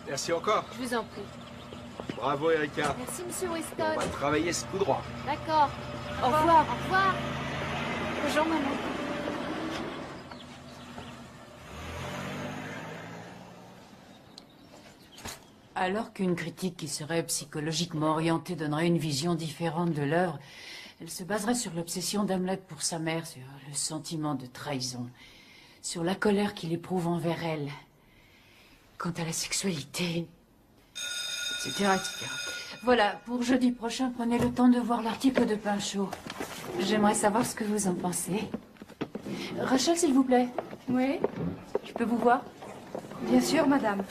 [SPEAKER 3] Merci encore.
[SPEAKER 2] Je vous en prie.
[SPEAKER 3] Bravo, Erika.
[SPEAKER 2] Merci, Monsieur
[SPEAKER 3] On
[SPEAKER 2] Weston.
[SPEAKER 3] va travailler ce coup droit.
[SPEAKER 2] D'accord. Au revoir. Au revoir. Bonjour, maman.
[SPEAKER 1] Alors qu'une critique qui serait psychologiquement orientée donnerait une vision différente de l'œuvre, elle se baserait sur l'obsession d'Hamlet pour sa mère, sur le sentiment de trahison, sur la colère qu'il éprouve envers elle. Quant à la sexualité, etc., etc. Voilà, pour jeudi prochain, prenez le temps de voir l'article de Pinchot. J'aimerais savoir ce que vous en pensez. Rachel, s'il vous plaît.
[SPEAKER 2] Oui,
[SPEAKER 1] Je peux vous voir?
[SPEAKER 2] bien sûr, madame.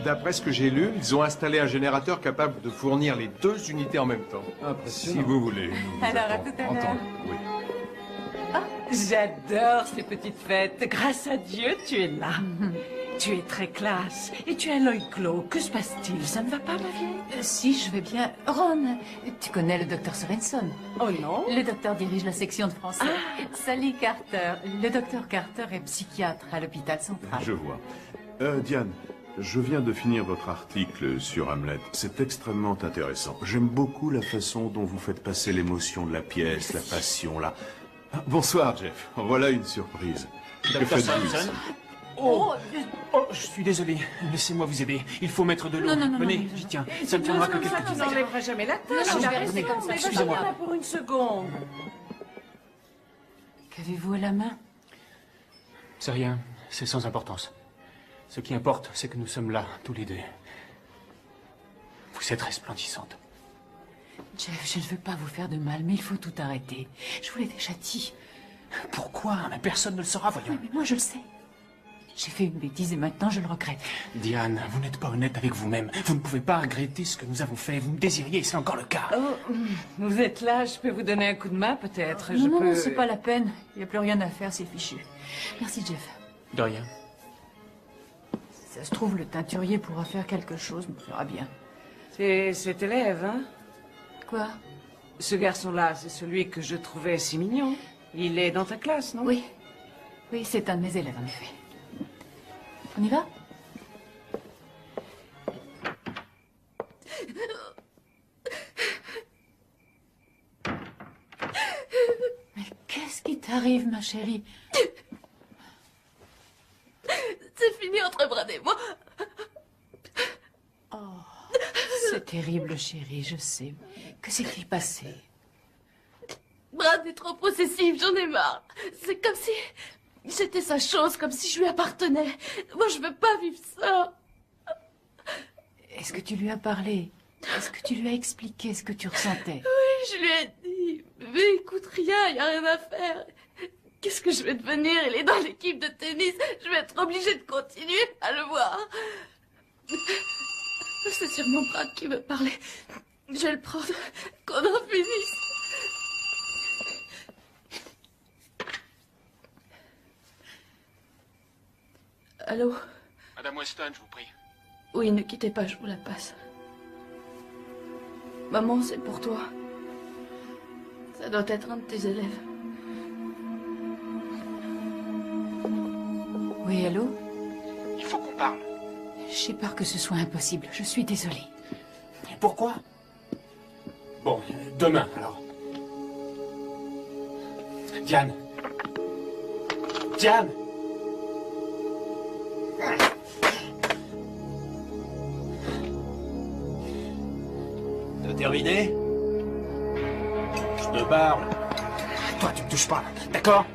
[SPEAKER 3] D'après ce que j'ai lu, ils ont installé un générateur capable de fournir les 2 unités en même temps.
[SPEAKER 7] Si vous voulez. nous vous
[SPEAKER 1] Alors, à
[SPEAKER 7] attendons.
[SPEAKER 1] tout à l'heure.
[SPEAKER 7] Entendu, oui.
[SPEAKER 8] J'adore ces petites fêtes. Grâce à Dieu, tu es là. Tu es très classe et tu as l'œil clos. Que se passe-t-il? Ça ne va pas, ma vieille?
[SPEAKER 1] Si, je vais bien. Ron, tu connais le docteur Sorenson?
[SPEAKER 8] Oh non?
[SPEAKER 1] Le docteur dirige la section de français. Sally Carter. Le docteur Carter est psychiatre à l'hôpital central.
[SPEAKER 7] Je vois. Diane, je viens de finir votre article sur Hamlet. C'est extrêmement intéressant. J'aime beaucoup la façon dont vous faites passer l'émotion de la pièce, la passion, là. Ah, bonsoir, Jeff. Voilà une surprise. Que
[SPEAKER 4] Dr.
[SPEAKER 7] faites-vous
[SPEAKER 4] Sorenson?
[SPEAKER 7] ici?
[SPEAKER 4] Oh, je suis désolé. Laissez-moi vous aider. Il faut mettre de l'eau.
[SPEAKER 1] Non, non, non,
[SPEAKER 4] Venez,
[SPEAKER 1] non, non.
[SPEAKER 4] j'y tiens. Ça ne prendra que
[SPEAKER 8] Comme ça,
[SPEAKER 4] quelques
[SPEAKER 8] tu
[SPEAKER 4] minutes.
[SPEAKER 8] n'enlèveras jamais la tâche.
[SPEAKER 1] Non, non, je vais
[SPEAKER 8] Arrête,
[SPEAKER 1] rester comme ça.
[SPEAKER 8] mais va
[SPEAKER 1] Excusez-moi.
[SPEAKER 8] pas là pour une seconde.
[SPEAKER 1] Qu'avez-vous à la main?
[SPEAKER 4] C'est rien. C'est sans importance. Ce qui importe, c'est que nous sommes là, tous les deux. Vous êtes resplendissante.
[SPEAKER 1] Jeff, je ne veux pas vous faire de mal, mais il faut tout arrêter. Je vous l'ai déjà dit.
[SPEAKER 4] Pourquoi? Mais personne ne le saura, voyons.
[SPEAKER 1] Oui, mais moi je le sais. J'ai fait une bêtise et maintenant je le regrette.
[SPEAKER 4] Diane, vous n'êtes pas honnête avec vous-même. Vous ne pouvez pas regretter ce que nous avons fait. Vous me désiriez et c'est encore le cas.
[SPEAKER 8] Oh, vous êtes là, je peux vous donner un coup de main peut-être.
[SPEAKER 1] Non, c'est pas la peine. Il n'y a plus rien à faire, c'est fichu. Merci, Jeff.
[SPEAKER 4] De rien.
[SPEAKER 1] Si ça se trouve, le teinturier pourra faire quelque chose, me fera bien.
[SPEAKER 8] C'est cet élève, hein?
[SPEAKER 1] Quoi?
[SPEAKER 8] Ce garçon-là, c'est celui que je trouvais si mignon. Il est dans ta classe, non?
[SPEAKER 1] Oui. Oui, c'est un de mes élèves, en effet. On y va? Mais qu'est-ce qui t'arrive, ma chérie?
[SPEAKER 2] C'est fini entre Brad et moi.
[SPEAKER 1] Oh, c'est terrible, chérie, je sais. Que s'est-il passé?
[SPEAKER 2] Brad est trop possessif, j'en ai marre. C'est comme si j'étais sa chose, comme si je lui appartenais. Moi, je veux pas vivre ça.
[SPEAKER 1] Est-ce que tu lui as parlé? Est-ce que tu lui as expliqué ce que tu ressentais?
[SPEAKER 2] Oui, je lui ai dit. Mais écoute, rien, y a rien à faire. Qu'est-ce que je vais devenir? Il est dans l'équipe de tennis. Je vais être obligée de continuer à le voir. C'est sûrement Brad qui veut parler. Je vais le prendre. Qu'on en finisse. Allô?
[SPEAKER 4] Madame Weston, je vous prie.
[SPEAKER 2] Oui, ne quittez pas, je vous la passe. Maman, c'est pour toi. Ça doit être un de tes élèves.
[SPEAKER 1] Oui, allô?
[SPEAKER 4] Il faut qu'on parle.
[SPEAKER 1] J'ai peur que ce soit impossible. Je suis désolée.
[SPEAKER 4] Et pourquoi? Bon, demain, alors. Diane. Diane!
[SPEAKER 5] T'as terminé? Je te parle.
[SPEAKER 4] Toi, tu me touches pas, d'accord?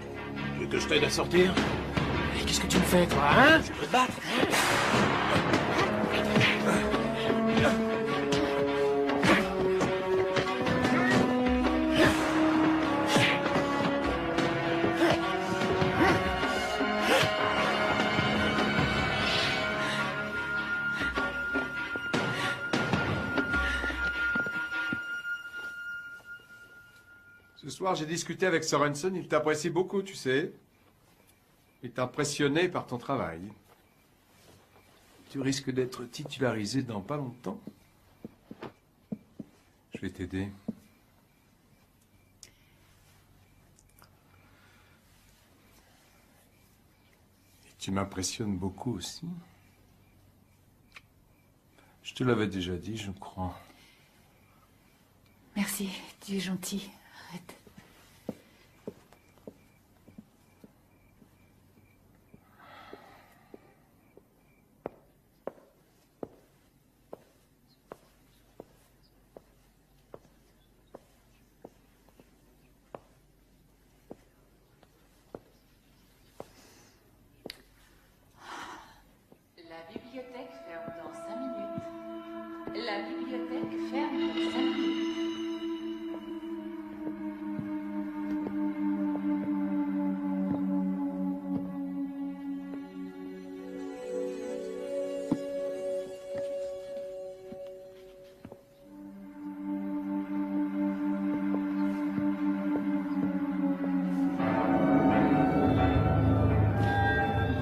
[SPEAKER 5] Tu veux que je t'aide à sortir?
[SPEAKER 4] Et qu'est-ce que tu me fais, toi, hein?
[SPEAKER 5] Tu veux te battre?
[SPEAKER 3] Ce soir, j'ai discuté avec Sorensen, il t'apprécie beaucoup, tu sais. Il est impressionné par ton travail. Tu risques d'être titularisé dans pas longtemps. Je vais t'aider. Et tu m'impressionnes beaucoup aussi. Je te l'avais déjà dit, je crois.
[SPEAKER 1] Merci, tu es gentil. Arrête. La bibliothèque ferme dans 5 minutes. La bibliothèque ferme dans 5 minutes.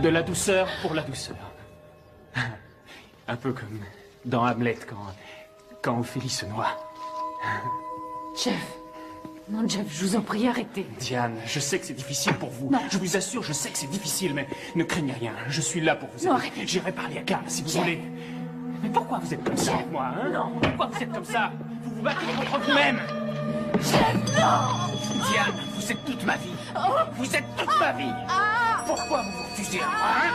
[SPEAKER 4] De la douceur pour la douceur. Un peu comme dans Hamlet, quand Ophélie se noie.
[SPEAKER 1] Jeff. Non, Jeff, je vous en prie, arrêtez.
[SPEAKER 4] Diane, je sais que c'est difficile pour vous.
[SPEAKER 1] Non.
[SPEAKER 4] Je vous assure, je sais que c'est difficile, mais ne craignez rien. Je suis là pour vous aider.
[SPEAKER 1] Non, arrêtez.
[SPEAKER 4] J'irai parler à Karl si vous
[SPEAKER 1] Jeff.
[SPEAKER 4] voulez. Mais pourquoi vous êtes comme ça avec moi, hein? Non. Pourquoi vous êtes comme ça? Vous vous battez contre vous-même.
[SPEAKER 2] Jeff, non!
[SPEAKER 4] Diane, vous êtes toute ma vie. Vous êtes toute ma vie. Pourquoi vous vous refusez à moi, hein?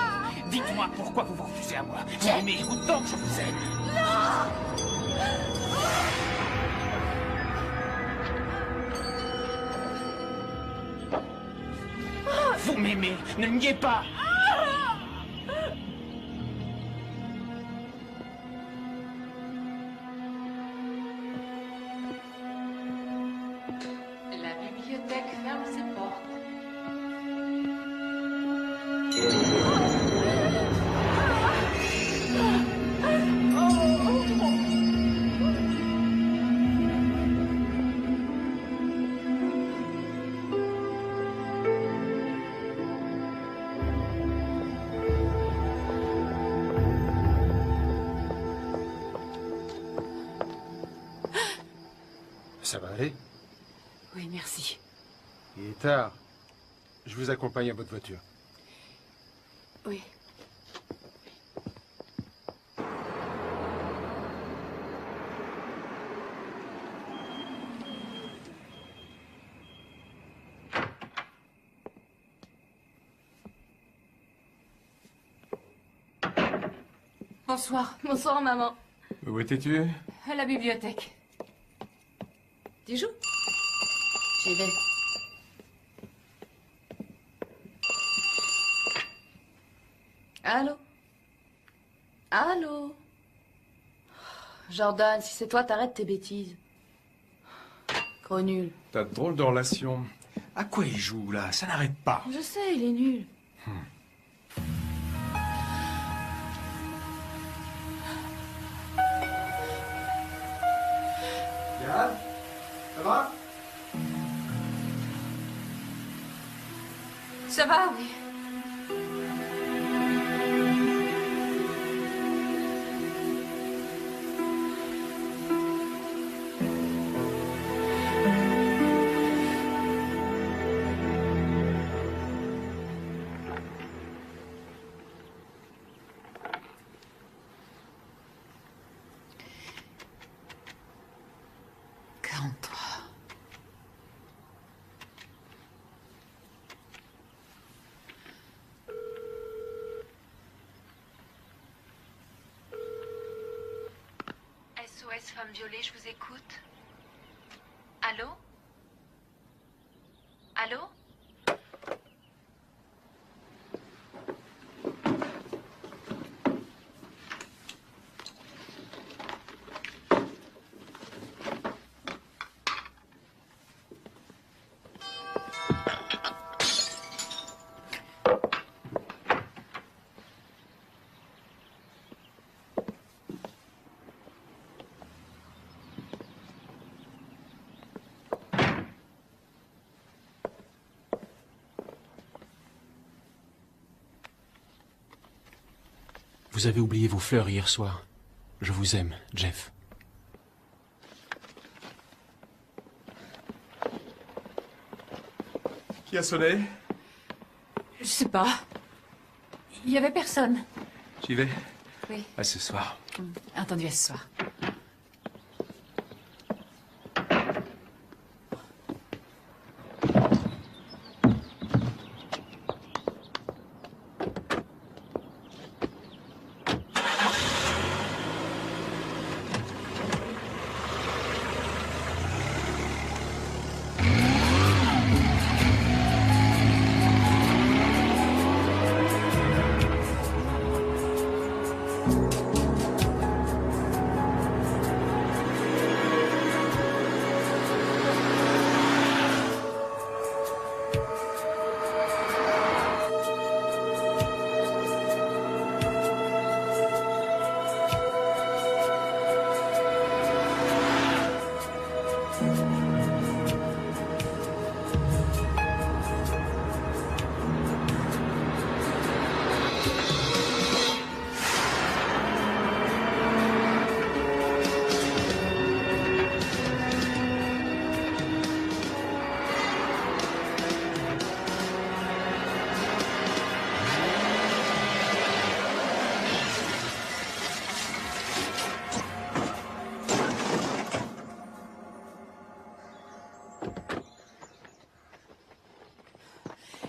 [SPEAKER 4] Dites-moi pourquoi vous vous refusez à moi. Vous m'aimez autant que je vous aime. Vous m'aimez, ne me niez pas.
[SPEAKER 1] ferme ses portes.
[SPEAKER 10] Ça va aller?
[SPEAKER 1] Oui, merci.
[SPEAKER 10] Il est tard. Je vous accompagne à votre voiture.
[SPEAKER 1] Oui. Bonsoir.
[SPEAKER 2] Bonsoir, maman.
[SPEAKER 3] Où étais-tu?
[SPEAKER 1] À la bibliothèque.
[SPEAKER 2] Tu joues?
[SPEAKER 1] J'y vais.
[SPEAKER 2] Allô? Allô? Jordan, si c'est toi, t'arrêtes tes bêtises. Gros nul.
[SPEAKER 3] T'as de drôles de relation. À quoi il joue, là? Ça n'arrête pas.
[SPEAKER 2] Je sais, il est nul.
[SPEAKER 3] Yann? Ça va?
[SPEAKER 1] Ça va, oui.
[SPEAKER 11] SOS Femme Violée, je vous écoute. Allô? Allô?
[SPEAKER 4] Vous avez oublié vos fleurs hier soir. Je vous aime, Jeff.
[SPEAKER 3] Qui a sonné?
[SPEAKER 1] Je sais pas. Il y avait personne.
[SPEAKER 3] J'y vais.
[SPEAKER 1] Oui.
[SPEAKER 3] À ce soir.
[SPEAKER 1] Entendu, à ce soir.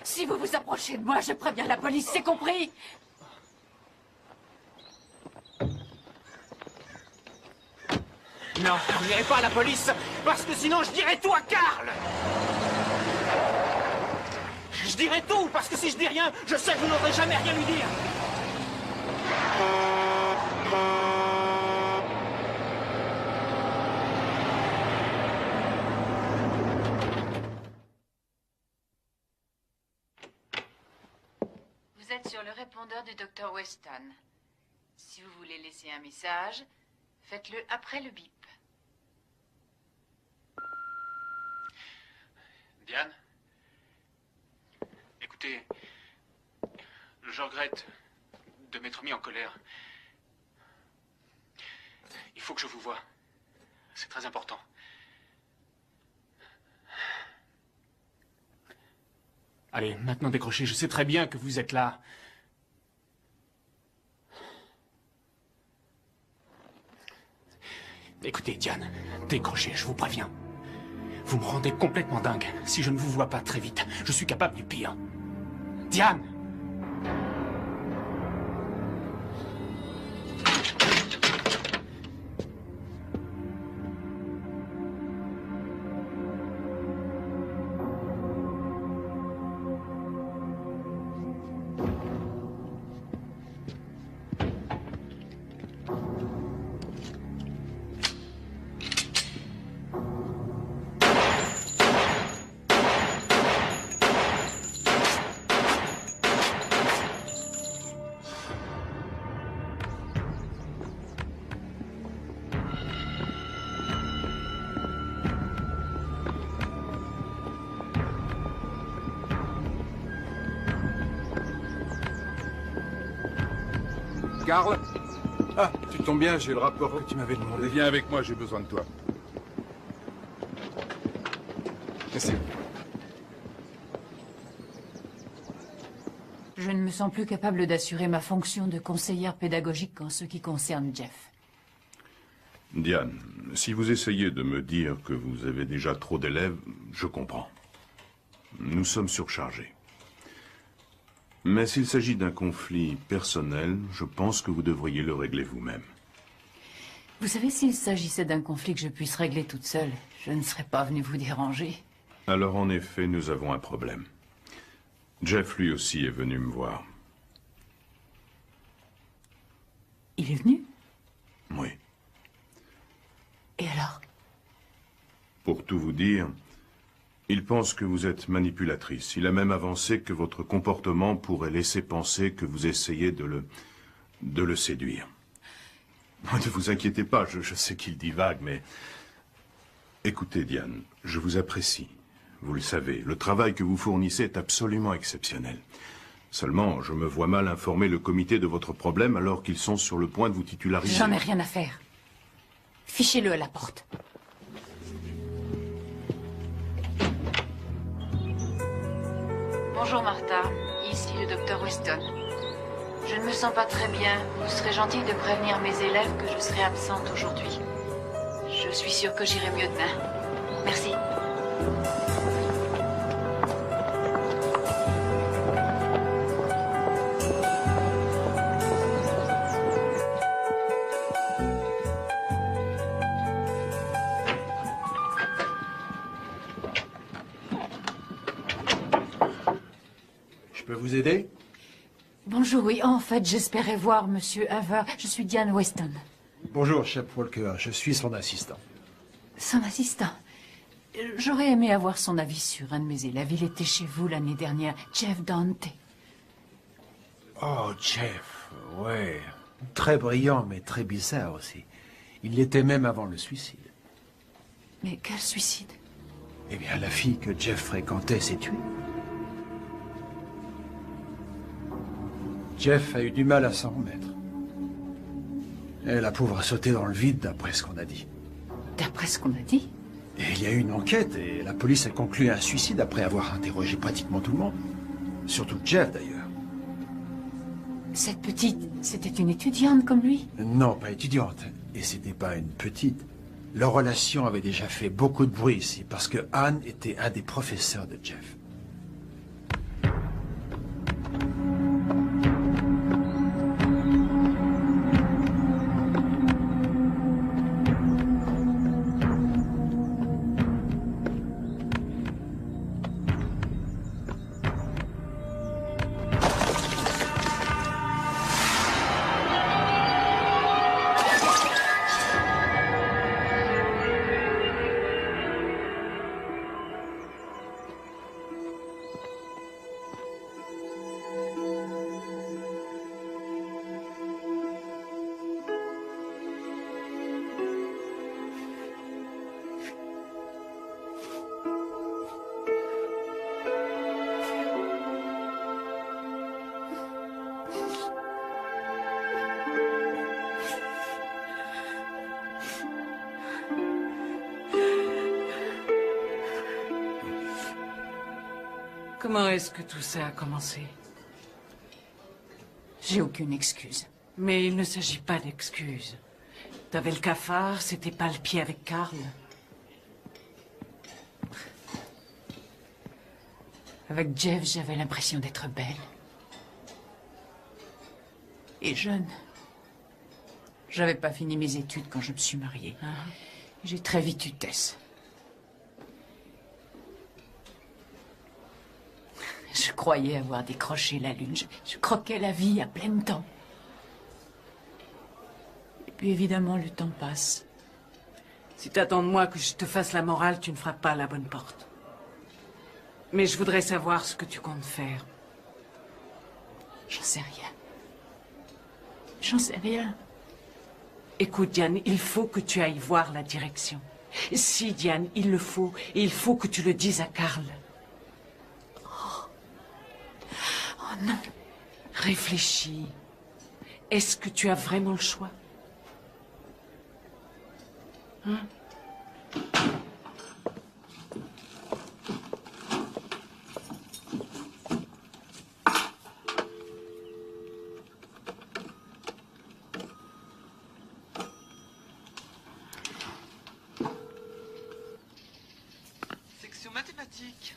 [SPEAKER 1] Si vous vous approchez de moi, je préviens la police, c'est compris?
[SPEAKER 9] Non, vous n'irez pas à la police, parce que sinon je dirai tout à Karl. Je dirai tout, parce que si je dis rien, je sais que vous n'oserez jamais rien lui dire.
[SPEAKER 1] Vous êtes sur le répondeur du Dr. Weston. Si vous voulez laisser un message, faites-le après le bip.
[SPEAKER 4] Diane? Écoutez, je regrette de m'être mis en colère. Il faut que je vous voie. C'est très important. Allez, maintenant décrochez. Je sais très bien que vous êtes là. Écoutez, Diane, décrochez, je vous préviens. Vous me rendez complètement dingue. Si je ne vous vois pas très vite, je suis capable du pire. Diane!
[SPEAKER 3] Carl? Ah, tu tombes bien, j'ai le rapport que tu m'avais demandé.
[SPEAKER 6] Viens avec moi, j'ai besoin de toi.
[SPEAKER 3] Merci.
[SPEAKER 1] Je ne me sens plus capable d'assurer ma fonction de conseillère pédagogique en ce qui concerne Jeff.
[SPEAKER 7] Diane, si vous essayez de me dire que vous avez déjà trop d'élèves, je comprends. Nous sommes surchargés. Mais s'il s'agit d'un conflit personnel, je pense que vous devriez le régler vous-même.
[SPEAKER 1] Vous savez, s'il s'agissait d'un conflit que je puisse régler toute seule, je ne serais pas venue vous déranger.
[SPEAKER 7] Alors en effet, nous avons un problème. Jeff lui aussi est venu me voir.
[SPEAKER 1] Il est venu?
[SPEAKER 7] Oui.
[SPEAKER 1] Et alors?
[SPEAKER 7] Pour tout vous dire, il pense que vous êtes manipulatrice. Il a même avancé que votre comportement pourrait laisser penser que vous essayez de le séduire. Ne vous inquiétez pas, je sais qu'il divague, mais... Écoutez, Diane, je vous apprécie. Vous le savez, le travail que vous fournissez est absolument exceptionnel. Seulement, je me vois mal informer le comité de votre problème alors qu'ils sont sur le point de vous titulariser.
[SPEAKER 1] J'en ai rien à faire. Fichez-le à la porte. Bonjour Martha, ici le Dr. Weston. Je ne me sens pas très bien. Vous serez gentil de prévenir mes élèves que je serai absente aujourd'hui. Je suis sûre que j'irai mieux demain. Merci.
[SPEAKER 10] Je peux vous aider?
[SPEAKER 1] Bonjour, oui, en fait, j'espérais voir Monsieur Haver. Je suis Diane Weston.
[SPEAKER 10] Bonjour, chef Walker, je suis son assistant.
[SPEAKER 1] Son assistant. J'aurais aimé avoir son avis sur un de mes élèves. Il était chez vous l'année dernière, Jeff Dante.
[SPEAKER 10] Oh, Jeff, ouais. Très brillant, mais très bizarre aussi. Il l'était même avant le suicide.
[SPEAKER 1] Mais quel suicide?
[SPEAKER 10] Eh bien, la fille que Jeff fréquentait s'est tuée. Jeff a eu du mal à s'en remettre. Et la pauvre a sauté dans le vide, d'après ce qu'on a dit.
[SPEAKER 1] D'après ce qu'on a dit?
[SPEAKER 10] Et il y a eu une enquête, et la police a conclu un suicide après avoir interrogé pratiquement tout le monde. Surtout Jeff, d'ailleurs.
[SPEAKER 1] Cette petite, c'était une étudiante comme lui?
[SPEAKER 10] Non, pas étudiante. Et c'était pas une petite. Leur relation avait déjà fait beaucoup de bruit ici, parce que Anne était un des professeurs de Jeff.
[SPEAKER 8] Comment est-ce que tout ça a commencé?
[SPEAKER 1] J'ai aucune excuse.
[SPEAKER 8] Mais il ne s'agit pas d'excuses. T'avais le cafard, c'était pas le pied avec Karl.
[SPEAKER 1] Avec Jeff, j'avais l'impression d'être belle. Et jeune. J'avais pas fini mes études quand je me suis mariée. J'ai très vite eu Tess. Je croyais avoir décroché la lune. Je croquais la vie à pleines dents. Et puis évidemment, le temps passe.
[SPEAKER 8] Si t'attends de moi que je te fasse la morale, tu ne frappes pas à la bonne porte. Mais je voudrais savoir ce que tu comptes faire.
[SPEAKER 1] J'en sais rien. J'en sais rien.
[SPEAKER 8] Écoute, Diane, il faut que tu ailles voir la direction. Si, Diane, il le faut, et il faut que tu le dises à Karl.
[SPEAKER 1] Oh non.
[SPEAKER 8] Réfléchis. Est-ce que tu as vraiment le choix? Hein?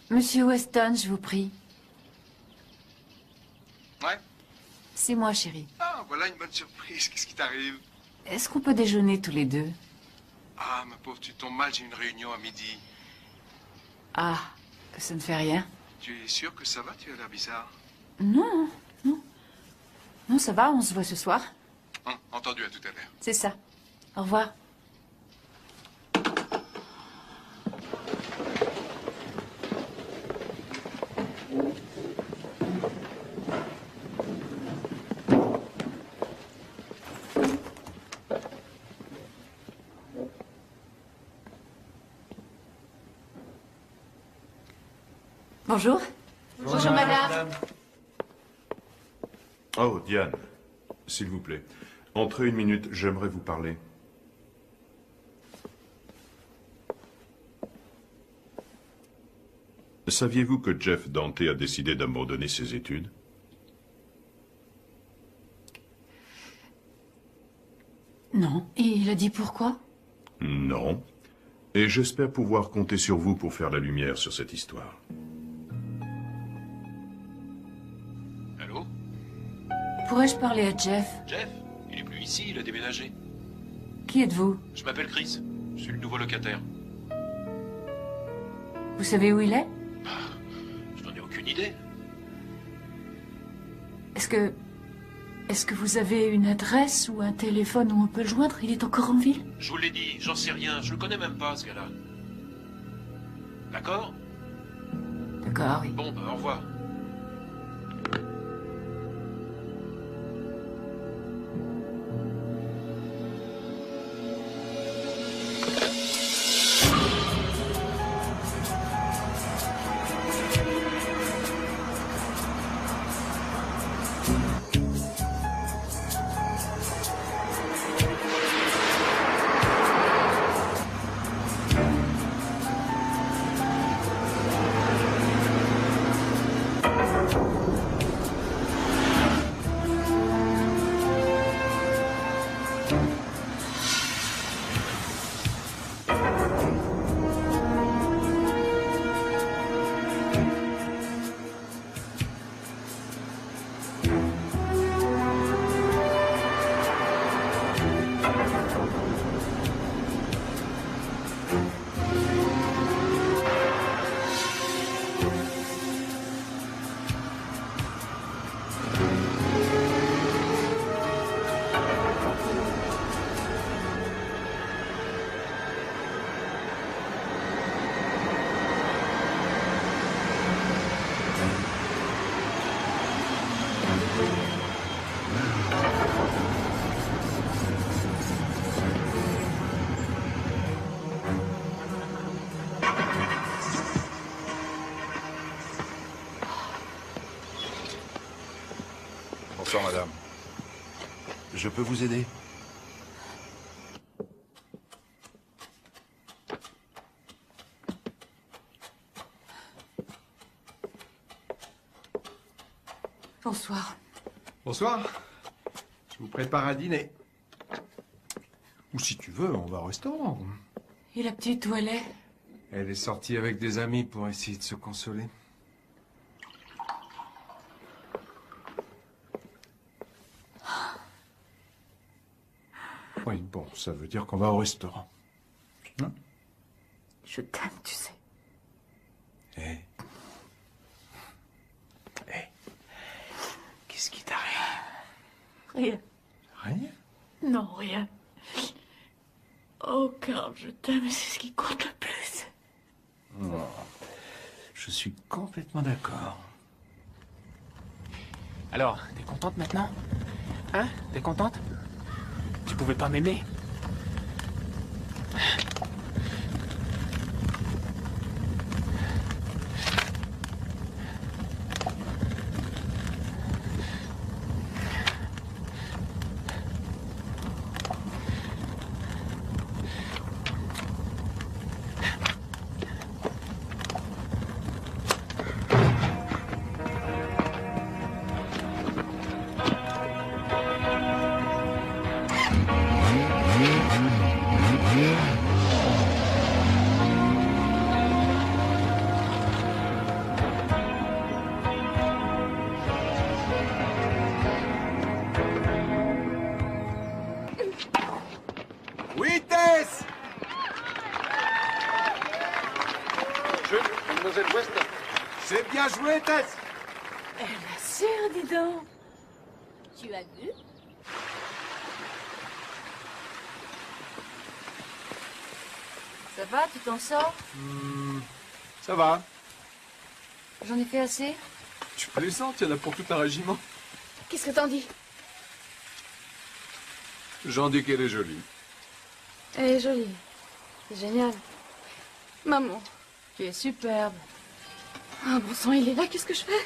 [SPEAKER 1] Monsieur Weston, je vous prie.
[SPEAKER 3] Ouais.
[SPEAKER 1] C'est moi, chérie.
[SPEAKER 3] Ah, voilà une bonne surprise. Qu'est-ce qui t'arrive?
[SPEAKER 1] Est-ce qu'on peut déjeuner tous les deux?
[SPEAKER 3] Ah, ma pauvre, tu tombes mal, j'ai une réunion à midi.
[SPEAKER 1] Ah, ça ne fait rien.
[SPEAKER 3] Tu es sûr que ça va? Tu as l'air bizarre.
[SPEAKER 1] Non, non. Non, ça va, on se voit ce soir.
[SPEAKER 3] Entendu, à tout à l'heure.
[SPEAKER 1] C'est ça. Au revoir. Bonjour.
[SPEAKER 2] Bonjour, madame.
[SPEAKER 7] Oh, Diane, s'il vous plaît. Entrez une minute, j'aimerais vous parler. Saviez-vous que Jeff Dante a décidé d'abandonner ses études?
[SPEAKER 1] Non. Et il a dit pourquoi?
[SPEAKER 7] Non. Et j'espère pouvoir compter sur vous pour faire la lumière sur cette histoire.
[SPEAKER 5] Allô?
[SPEAKER 1] Pourrais-je parler à Jeff?
[SPEAKER 5] Jeff? Il est plus ici, il a déménagé.
[SPEAKER 1] Qui êtes-vous?
[SPEAKER 5] Je m'appelle Chris. Je suis le nouveau locataire.
[SPEAKER 1] Vous savez où il est?
[SPEAKER 5] Je n'en ai aucune idée.
[SPEAKER 1] Est-ce que vous avez une adresse ou un téléphone où on peut le joindre? Il est encore en ville?
[SPEAKER 5] Je vous l'ai dit, j'en sais rien. Je le connais même pas, ce gars-là. D'accord?
[SPEAKER 1] D'accord, oui.
[SPEAKER 5] Bon, au revoir.
[SPEAKER 6] Bonsoir, madame. Je peux vous aider?
[SPEAKER 1] Bonsoir.
[SPEAKER 3] Bonsoir. Je vous prépare à dîner. Ou si tu veux, on va au restaurant.
[SPEAKER 1] Et la petite, où elle est?
[SPEAKER 3] Elle est sortie avec des amis pour essayer de se consoler. Oui, bon, ça veut dire qu'on va au restaurant. Hein?
[SPEAKER 1] Je t'aime, tu sais.
[SPEAKER 3] Eh.
[SPEAKER 4] Qu'est-ce qui t'arrive?
[SPEAKER 2] Rien.
[SPEAKER 3] Rien?
[SPEAKER 2] Non, rien. Oh, Karl, je t'aime, c'est ce qui compte le plus.
[SPEAKER 4] Oh, je suis complètement d'accord. Alors, t'es contente maintenant? Hein? T'es contente? Tu pouvais pas m'aimer?
[SPEAKER 3] Oui, Tess!
[SPEAKER 9] Mademoiselle Weston.
[SPEAKER 3] C'est bien joué, Tess!
[SPEAKER 2] Elle assure, dis donc. Tu as vu?
[SPEAKER 1] Ça va, tu t'en sors?
[SPEAKER 3] Ça va.
[SPEAKER 1] J'en ai fait assez?
[SPEAKER 3] Tu plaisantes, il y en a pour tout un régiment.
[SPEAKER 2] Qu'est-ce que t'en dis?
[SPEAKER 3] J'en dis qu'elle est jolie.
[SPEAKER 2] Elle est jolie. C'est génial. Maman.
[SPEAKER 1] Tu es superbe.
[SPEAKER 2] Ah, bon sang, il est là, qu'est-ce que je fais?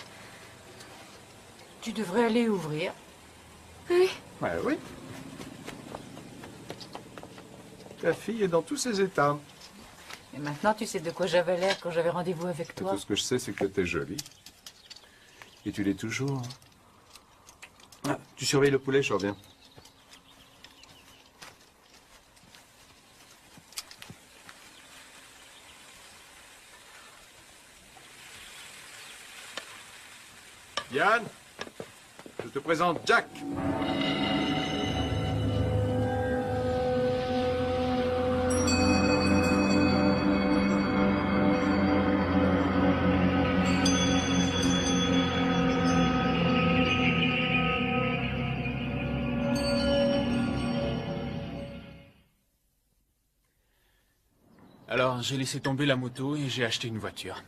[SPEAKER 1] Tu devrais aller ouvrir.
[SPEAKER 2] Oui.
[SPEAKER 3] Ouais, oui. Ta fille est dans tous ses états.
[SPEAKER 1] Et maintenant, tu sais de quoi j'avais l'air quand j'avais rendez-vous avec
[SPEAKER 3] Et
[SPEAKER 1] toi.
[SPEAKER 3] tout ce que je sais, c'est que t'es jolie. Et tu l'es toujours. Ah, tu surveilles le poulet, je reviens. Yann, je te présente Jack.
[SPEAKER 4] Alors, j'ai laissé tomber la moto et j'ai acheté une voiture.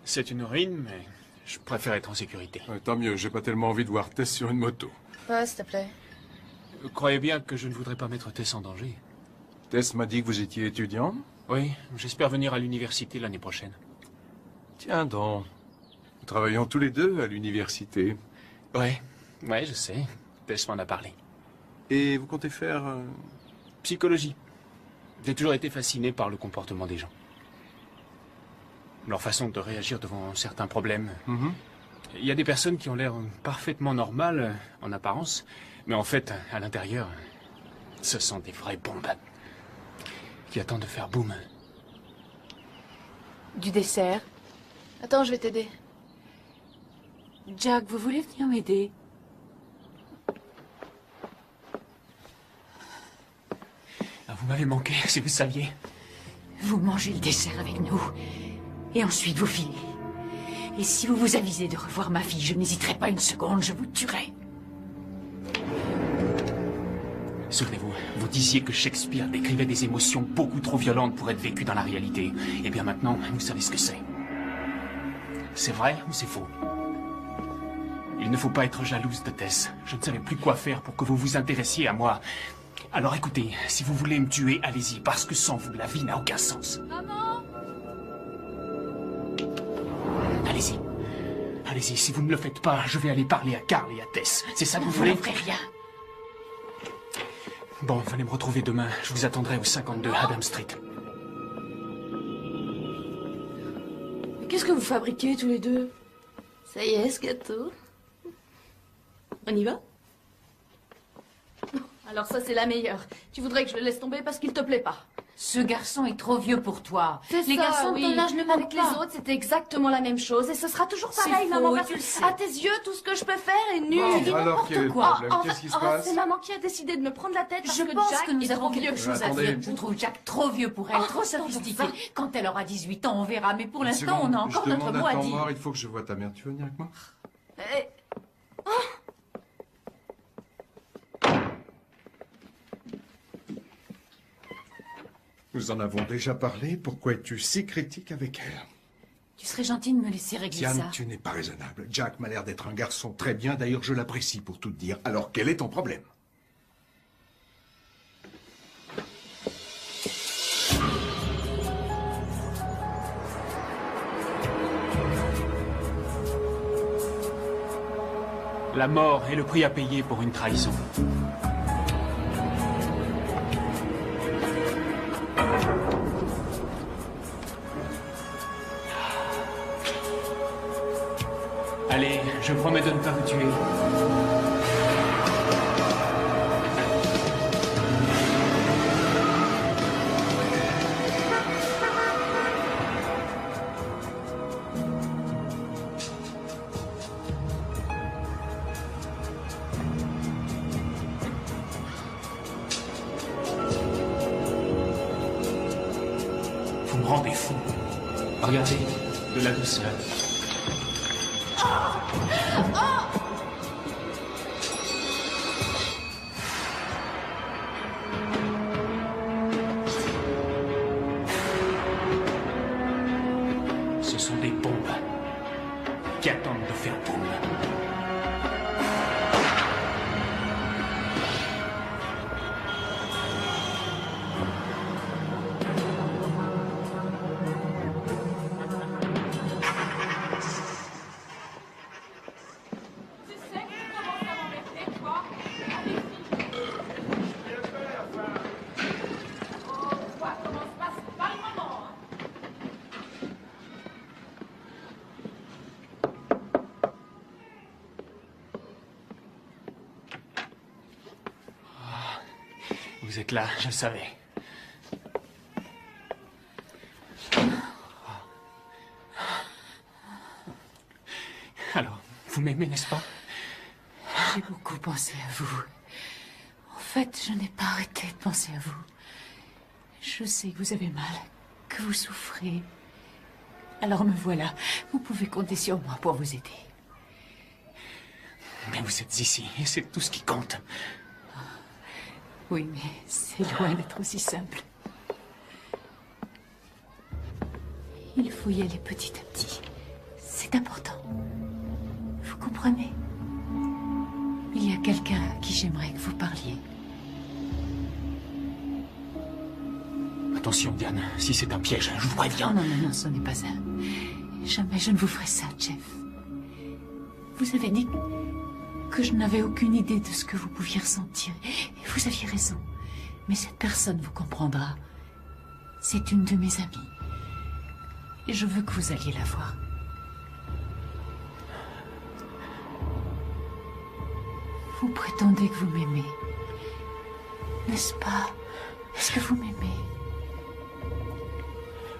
[SPEAKER 4] C'est une ruine, mais je préfère être en sécurité.
[SPEAKER 3] Ouais, tant mieux, j'ai pas tellement envie de voir Tess sur une moto.
[SPEAKER 2] Ouais, s'il te plaît.
[SPEAKER 4] Croyez bien que je ne voudrais pas mettre Tess en danger.
[SPEAKER 3] Tess m'a dit que vous étiez étudiant.
[SPEAKER 4] Oui, j'espère venir à l'université l'année prochaine.
[SPEAKER 3] Tiens donc, nous travaillons tous les deux à l'université.
[SPEAKER 4] Ouais, je sais. Tess m'en a parlé.
[SPEAKER 3] Et vous comptez faire...
[SPEAKER 4] Psychologie. J'ai toujours été fasciné par le comportement des gens. Leur façon de réagir devant certains problèmes. Il y a des personnes qui ont l'air parfaitement normales en apparence, mais en fait, à l'intérieur, ce sont des vraies bombes qui attendent de faire boum.
[SPEAKER 1] Du dessert?
[SPEAKER 2] Attends, je vais t'aider.
[SPEAKER 1] Jack, vous voulez venir m'aider?
[SPEAKER 4] Ah, vous m'avez manqué, si vous saviez.
[SPEAKER 1] Vous mangez le dessert avec nous. Et ensuite, vous filez. Et si vous vous avisez de revoir ma fille, je n'hésiterai pas une seconde, je vous tuerai.
[SPEAKER 4] Souvenez-vous, vous disiez que Shakespeare décrivait des émotions beaucoup trop violentes pour être vécues dans la réalité. Eh bien maintenant, vous savez ce que c'est. C'est vrai ou c'est faux? Il ne faut pas être jalouse de Tess. Je ne savais plus quoi faire pour que vous vous intéressiez à moi. Alors écoutez, si vous voulez me tuer, allez-y, parce que sans vous, la vie n'a aucun sens.
[SPEAKER 2] Maman!
[SPEAKER 4] Allez-y. Allez-y, si vous ne le faites pas, je vais aller parler à Karl et à Tess. C'est ça que vous
[SPEAKER 1] Vous
[SPEAKER 4] voulez?
[SPEAKER 1] ne ferez rien.
[SPEAKER 4] Bon, venez me retrouver demain. Je vous attendrai au 52 Adam Street.
[SPEAKER 2] Mais qu'est-ce que vous fabriquez tous les deux? Ça y est, ce gâteau? On y va? Alors ça, c'est la meilleure. Tu voudrais que je le laisse tomber parce qu'il te plaît pas.
[SPEAKER 1] Ce garçon est trop vieux pour toi.
[SPEAKER 2] C'est
[SPEAKER 1] Les
[SPEAKER 2] ça,
[SPEAKER 1] garçons
[SPEAKER 2] oui.
[SPEAKER 1] de ton âge ne
[SPEAKER 2] Avec
[SPEAKER 1] mentent
[SPEAKER 2] les
[SPEAKER 1] pas.
[SPEAKER 2] autres, c'était exactement la même chose. Et ce sera toujours
[SPEAKER 1] C'est
[SPEAKER 2] pareil, maman.
[SPEAKER 1] faux,
[SPEAKER 2] Parce
[SPEAKER 1] tu le
[SPEAKER 2] que
[SPEAKER 1] sais.
[SPEAKER 2] à tes yeux, tout ce que je peux faire est nul.
[SPEAKER 3] Bon,
[SPEAKER 2] Tu dis
[SPEAKER 3] alors,
[SPEAKER 2] n'importe
[SPEAKER 3] quel est le
[SPEAKER 2] quoi.
[SPEAKER 3] problème?
[SPEAKER 2] En
[SPEAKER 3] Qu'est-ce qui se
[SPEAKER 2] fait,
[SPEAKER 3] passe?
[SPEAKER 2] c'est maman qui a décidé de me prendre la tête parce
[SPEAKER 1] Je
[SPEAKER 2] que
[SPEAKER 1] pense
[SPEAKER 2] Jack
[SPEAKER 1] que nous
[SPEAKER 2] est
[SPEAKER 1] avons
[SPEAKER 2] trop
[SPEAKER 1] quelque
[SPEAKER 2] vieux.
[SPEAKER 1] chose à
[SPEAKER 3] Attendez.
[SPEAKER 1] dire. Je trouve Jack trop vieux pour elle, trop sophistiqué. Quand elle aura 18 ans, on verra. Mais pour
[SPEAKER 3] Une
[SPEAKER 1] l'instant, on
[SPEAKER 3] seconde,
[SPEAKER 1] a encore
[SPEAKER 3] je
[SPEAKER 1] notre
[SPEAKER 3] demande
[SPEAKER 1] mot
[SPEAKER 3] un
[SPEAKER 1] à
[SPEAKER 3] temps
[SPEAKER 1] dire.
[SPEAKER 3] mort, il faut que je voie ta mère. Tu veux venir avec moi? Nous en avons déjà parlé. Pourquoi es-tu si critique avec elle?
[SPEAKER 1] Tu serais gentil de me laisser régler
[SPEAKER 3] Diane,
[SPEAKER 1] ça.
[SPEAKER 3] tu n'es pas raisonnable. Jack m'a l'air d'être un garçon très bien. D'ailleurs, je l'apprécie pour tout te dire. Alors, quel est ton problème?
[SPEAKER 4] La mort est le prix à payer pour une trahison. Allez, je promets de ne pas vous tuer. Vous me rendez fou. Regardez, de la douceur. Ce sont des bombes qui attendent de faire boum. Vous êtes là, je savais. Alors, vous m'aimez, n'est-ce pas?
[SPEAKER 1] J'ai beaucoup pensé à vous. En fait, je n'ai pas arrêté de penser à vous. Je sais que vous avez mal, que vous souffrez. Alors me voilà. Vous pouvez compter sur moi pour vous aider.
[SPEAKER 4] Mais vous êtes ici, et c'est tout ce qui compte.
[SPEAKER 1] Oui, mais c'est loin d'être aussi simple. Il faut y aller petit à petit. C'est important. Vous comprenez? Il y a quelqu'un à qui j'aimerais que vous parliez.
[SPEAKER 4] Attention, Diane, si c'est un piège, je vous préviens.
[SPEAKER 1] Non, non, non, ce n'est pas un. Jamais je ne vous ferai ça, Jeff. Vous avez dit que je n'avais aucune idée de ce que vous pouviez ressentir. Et vous aviez raison. Mais cette personne vous comprendra. C'est une de mes amies. Et je veux que vous alliez la voir. Vous prétendez que vous m'aimez. N'est-ce pas? Est-ce que vous m'aimez?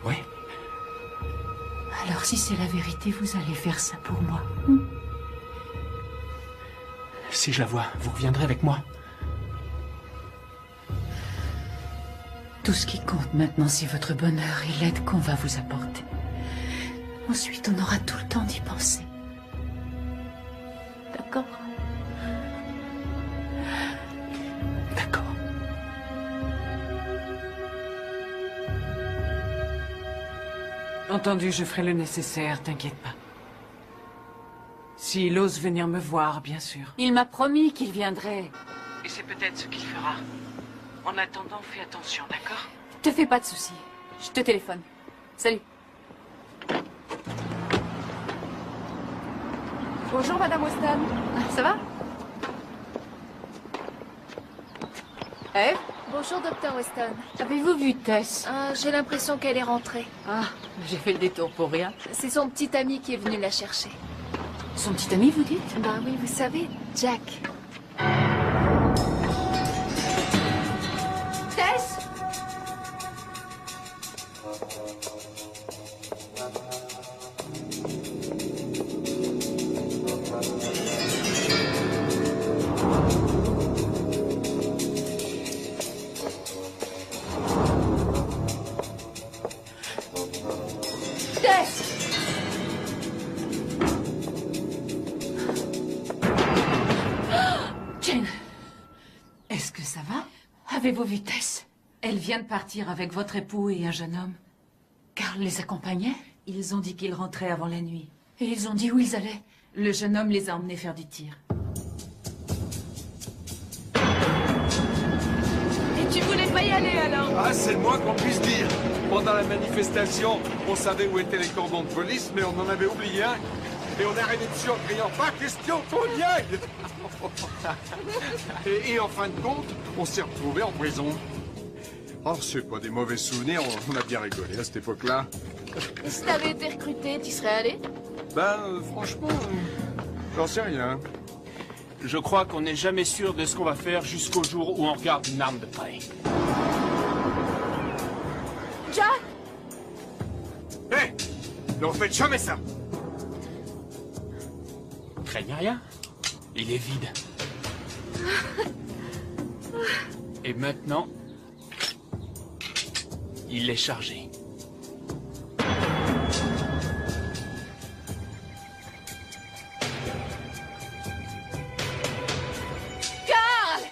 [SPEAKER 4] Oui.
[SPEAKER 1] Alors si c'est la vérité, vous allez faire ça pour moi.
[SPEAKER 4] Si je la vois, vous reviendrez avec moi.
[SPEAKER 1] Tout ce qui compte maintenant, c'est votre bonheur et l'aide qu'on va vous apporter. Ensuite, on aura tout le temps d'y penser. D'accord?
[SPEAKER 4] D'accord.
[SPEAKER 8] Entendu, je ferai le nécessaire, t'inquiète pas. S'il ose venir me voir, bien sûr.
[SPEAKER 1] Il m'a promis qu'il viendrait.
[SPEAKER 8] Et c'est peut-être ce qu'il fera. En attendant, fais attention, d'accord?
[SPEAKER 1] Te fais pas de soucis. Je te téléphone. Salut.
[SPEAKER 2] Bonjour, Madame Weston.
[SPEAKER 1] Ça va? Eve?
[SPEAKER 2] Bonjour, Dr. Weston.
[SPEAKER 1] Avez-vous vu Tess?
[SPEAKER 2] J'ai l'impression qu'elle est rentrée.
[SPEAKER 1] Ah, j'ai fait le détour pour rien.
[SPEAKER 2] C'est son petit ami qui est venu la chercher.
[SPEAKER 1] Son petit ami, vous dites?
[SPEAKER 11] Ben oui, vous savez, Jack.
[SPEAKER 1] Tess!
[SPEAKER 8] Est-ce que ça va?
[SPEAKER 1] Avez-vous vu Tess? Elle vient de partir avec votre époux et un jeune homme. Carl les accompagnait?
[SPEAKER 8] Ils ont dit qu'ils rentraient avant la nuit.
[SPEAKER 1] Et ils ont dit où ils allaient?
[SPEAKER 8] Le jeune homme les a emmenés faire du tir.
[SPEAKER 2] Et tu voulais pas y aller alors?
[SPEAKER 3] Ah, c'est le moins qu'on puisse dire. Pendant la manifestation, on savait où étaient les cordons de police, mais on en avait oublié un. Et on est arrivé dessus en criant « Pas question qu'on y aille !» et en fin de compte, on s'est retrouvés en prison. Oh, c'est pas des mauvais souvenirs, on a bien rigolé à cette époque-là.
[SPEAKER 2] Si t'avais été recruté, t'y serais allé?
[SPEAKER 3] Ben, franchement, j'en sais rien.
[SPEAKER 4] Je crois qu'on n'est jamais sûr de ce qu'on va faire jusqu'au jour où on regarde une arme de près.
[SPEAKER 2] Jack!
[SPEAKER 3] Hé! Ne refaites jamais ça!
[SPEAKER 4] Craignez rien. Il est vide. Et maintenant, il est chargé.
[SPEAKER 2] Carl!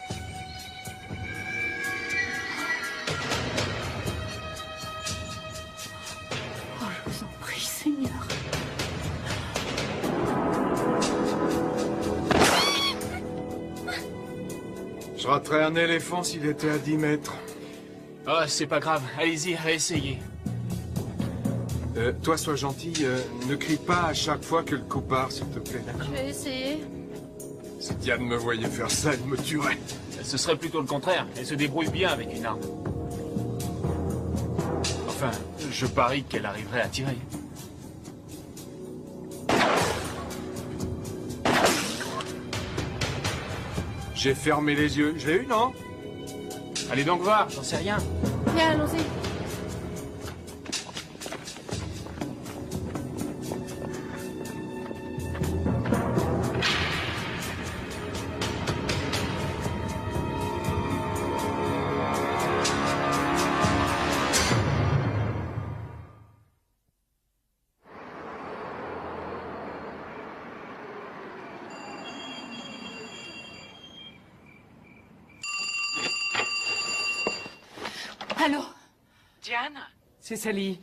[SPEAKER 1] Oh, je vous en prie, Seigneur.
[SPEAKER 3] Je raterais un éléphant s'il était à 10 mètres.
[SPEAKER 4] Ah, c'est pas grave. Allez-y, réessayez.
[SPEAKER 3] Toi, sois gentil, ne crie pas à chaque fois que le coup part, s'il te plaît, d'accord?
[SPEAKER 2] Je vais essayer.
[SPEAKER 3] Si Diane me voyait faire ça, elle me tuerait.
[SPEAKER 4] Ce serait plutôt le contraire. Elle se débrouille bien avec une arme. Enfin, je parie qu'elle arriverait à tirer.
[SPEAKER 3] J'ai fermé les yeux. Je l'ai eu, non?
[SPEAKER 4] Allez donc voir, j'en sais rien.
[SPEAKER 2] Viens, allons-y.
[SPEAKER 1] Allô?
[SPEAKER 8] Diane? C'est Sally.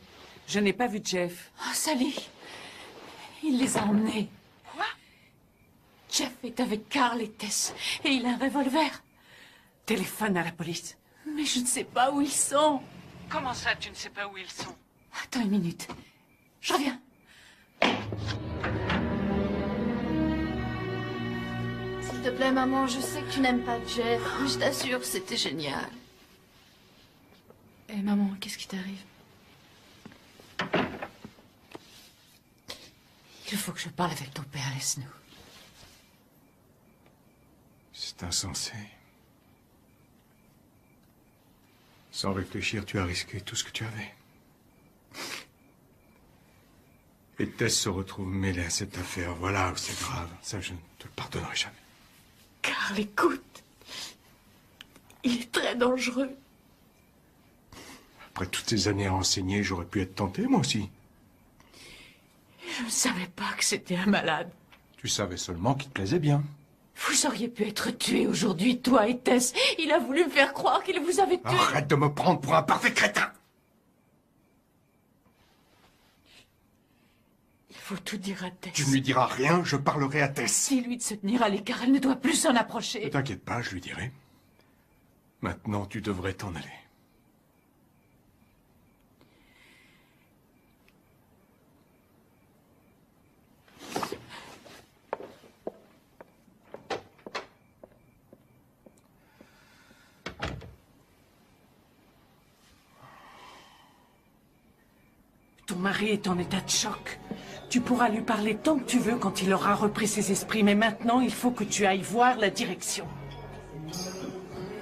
[SPEAKER 8] Je n'ai pas vu Jeff.
[SPEAKER 1] Oh, Sally. Il les a emmenés.
[SPEAKER 8] Quoi?
[SPEAKER 1] Jeff est avec Carl et Tess. Et il a un revolver.
[SPEAKER 8] Téléphone à la police.
[SPEAKER 1] Mais je ne sais pas où ils sont.
[SPEAKER 8] Comment ça, tu ne sais pas où ils sont?
[SPEAKER 1] Attends une minute. Je reviens.
[SPEAKER 2] S'il te plaît, maman, je sais que tu n'aimes pas Jeff, mais je t'assure, c'était génial. Eh, maman, qu'est-ce qui t'arrive?
[SPEAKER 1] Il faut que je parle avec ton père, laisse-nous.
[SPEAKER 3] C'est insensé. Sans réfléchir, tu as risqué tout ce que tu avais. Et Tess se retrouve mêlée à cette affaire. Voilà où c'est grave. Ça, je ne te le pardonnerai jamais.
[SPEAKER 1] Carl, écoute. Il est très dangereux.
[SPEAKER 3] Après toutes ces années à enseigner, j'aurais pu être tenté, moi aussi.
[SPEAKER 1] Je ne savais pas que c'était un malade.
[SPEAKER 3] Tu savais seulement qu'il te plaisait bien.
[SPEAKER 1] Vous auriez pu être tués aujourd'hui, toi et Tess. Il a voulu me faire croire qu'il vous avait tué.
[SPEAKER 3] Arrête de me prendre pour un parfait crétin.
[SPEAKER 1] Il faut tout dire à Tess.
[SPEAKER 3] Tu ne lui diras rien, je parlerai à Tess.
[SPEAKER 1] Dis-lui de se tenir à l'écart, elle ne doit plus s'en
[SPEAKER 3] Ne
[SPEAKER 1] approcher.
[SPEAKER 3] t'inquiète pas, je lui dirai. Maintenant, tu devrais t'en aller.
[SPEAKER 8] Ton mari est en état de choc. Tu pourras lui parler tant que tu veux quand il aura repris ses esprits, mais maintenant, il faut que tu ailles voir la direction.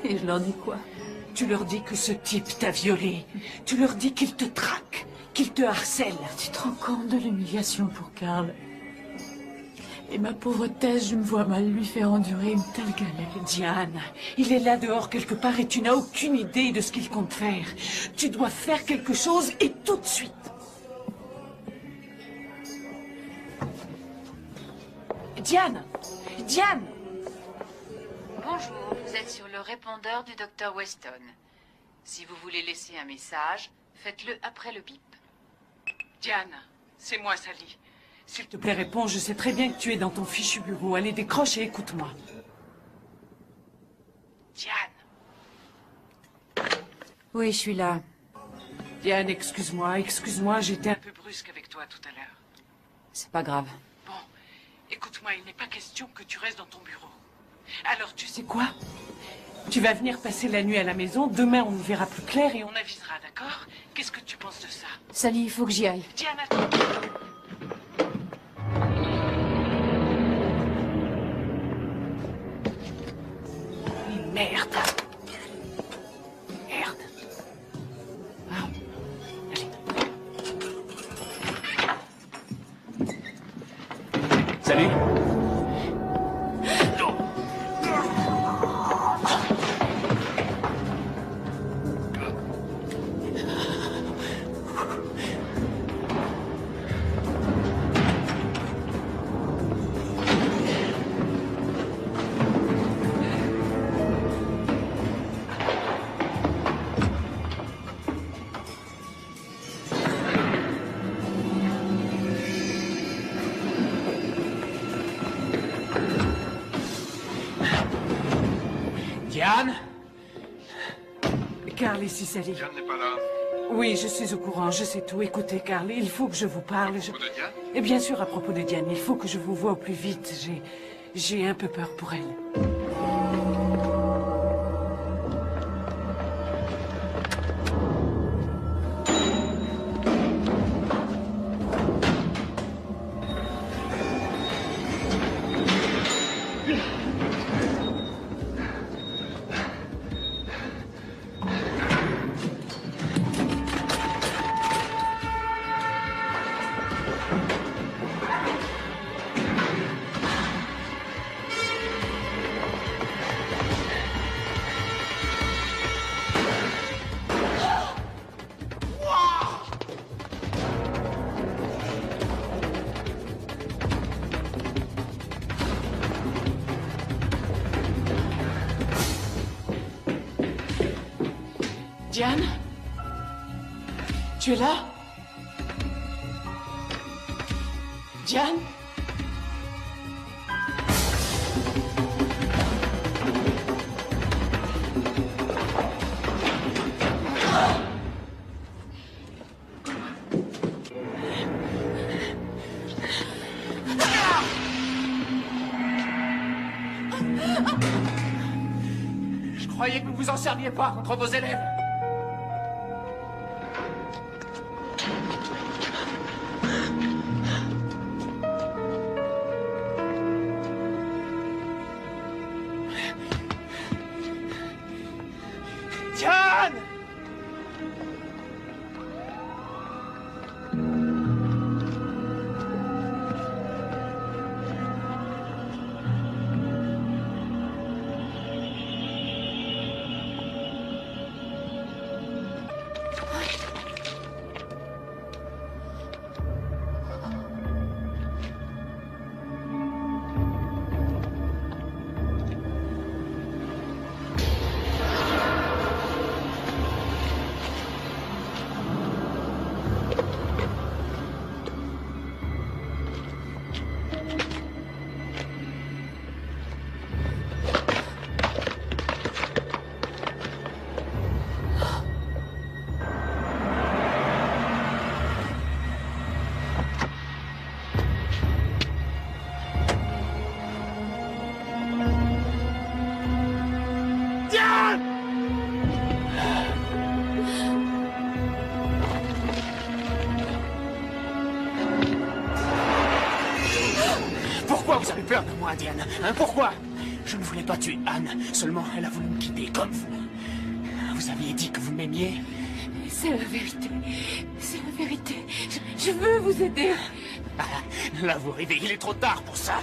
[SPEAKER 1] Et je leur dis quoi?
[SPEAKER 8] Tu leur dis que ce type t'a violée. Tu leur dis qu'il te traque, qu'il te harcèle.
[SPEAKER 1] Tu te rends compte de l'humiliation pour Karl? Et ma pauvre Tess, je me vois mal lui faire endurer une telle galère.
[SPEAKER 8] Diane, il est là dehors quelque part et tu n'as aucune idée de ce qu'il compte faire. Tu dois faire quelque chose et tout de suite. Diane! Diane!
[SPEAKER 1] Bonjour, vous êtes sur le répondeur du Dr Weston. Si vous voulez laisser un message, faites-le après le bip.
[SPEAKER 8] Diane, c'est moi, Sally. S'il te plaît, réponds. Je sais très bien que tu es dans ton fichu bureau. Allez, décroche et écoute-moi. Diane.
[SPEAKER 1] Oui, je suis là.
[SPEAKER 8] Diane, excuse-moi, j'étais un peu brusque avec toi tout à l'heure.
[SPEAKER 1] C'est pas grave.
[SPEAKER 8] Bon, écoute-moi, il n'est pas question que tu restes dans ton bureau. Alors, tu sais quoi? Tu vas venir passer la nuit à la maison. Demain, on y verra plus clair et on avisera, d'accord? Qu'est-ce que tu penses de ça?
[SPEAKER 1] Sally, il faut que j'y aille.
[SPEAKER 8] Diane, attends. Merde. Merde. Ah.
[SPEAKER 4] Allez. Salut. Diane?
[SPEAKER 8] Carl, ici, Sally.
[SPEAKER 6] Diane n'est pas là.
[SPEAKER 8] Oui, je suis au courant, je sais tout. Écoutez, Carl, il faut que je vous parle.
[SPEAKER 6] À propos de Diane?
[SPEAKER 8] Et bien sûr, à propos de Diane, il faut que je vous voie au plus vite. J'ai un peu peur pour elle. Diane? Tu es là? Diane?
[SPEAKER 4] Je croyais que vous vous en serviez pas contre vos élèves. Diane! Vous avez peur de moi, Diane. Hein, pourquoi? Je ne voulais pas tuer Anne. Seulement, elle a voulu me quitter comme vous. Vous aviez dit que vous m'aimiez.
[SPEAKER 2] C'est la vérité. C'est la vérité. Je veux vous aider.
[SPEAKER 4] Ah, là, vous rêvez. Il est trop tard pour ça.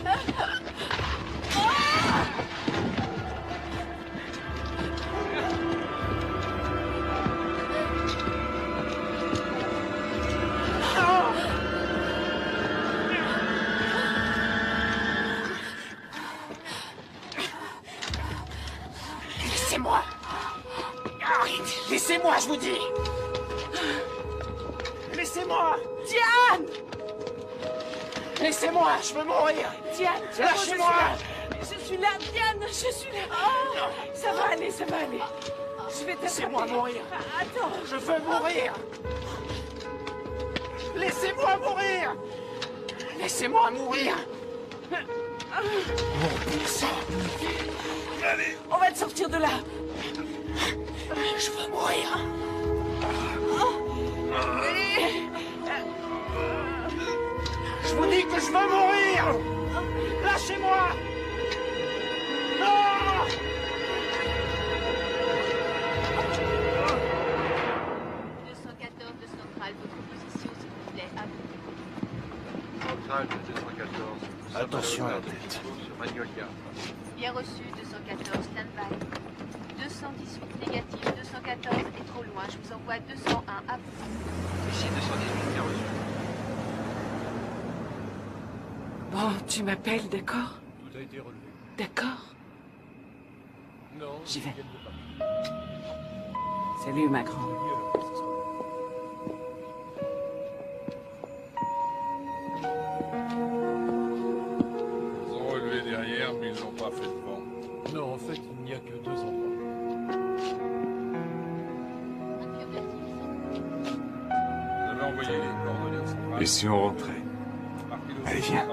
[SPEAKER 4] Laissez-moi. Laissez-moi, je vous dis. Laissez-moi.
[SPEAKER 2] Diane!
[SPEAKER 4] Laissez-moi, je veux mourir.
[SPEAKER 2] Diane,
[SPEAKER 4] lâchez-moi.
[SPEAKER 2] Je suis là, Diane, je suis là. Ça va aller, ça va aller. Je vais t'attraper.
[SPEAKER 4] Laissez-moi mourir.
[SPEAKER 2] Attends.
[SPEAKER 4] Je veux mourir. Laissez-moi mourir. Laissez-moi mourir.
[SPEAKER 2] Allez. On va te sortir de là.
[SPEAKER 4] Je veux mourir. Je vous dis que je veux mourir. Lâchez-moi. Non.
[SPEAKER 11] 214 de Centrale, votre position, s'il vous plaît, à vous.
[SPEAKER 3] Centrale de 214.
[SPEAKER 10] Attention à la tête.
[SPEAKER 3] Sur Magnolia.
[SPEAKER 11] Bien reçu, 214, stand-by. 218, négatif, 214 est trop loin, je vous envoie 201 à vous.
[SPEAKER 3] Ici 218, bien reçu.
[SPEAKER 8] Bon, tu m'appelles, d'accord?
[SPEAKER 6] Tout a été relevé.
[SPEAKER 8] D'accord.
[SPEAKER 6] Non.
[SPEAKER 8] J'y vais. Salut, ma grande.
[SPEAKER 6] Ils ont relevé derrière, mais ils n'ont pas fait devant. Non, en fait, il n'y a que 2 endroits. Vous avez envoyé les coordonnées au central.
[SPEAKER 7] Et si on rentrait? Allez, viens.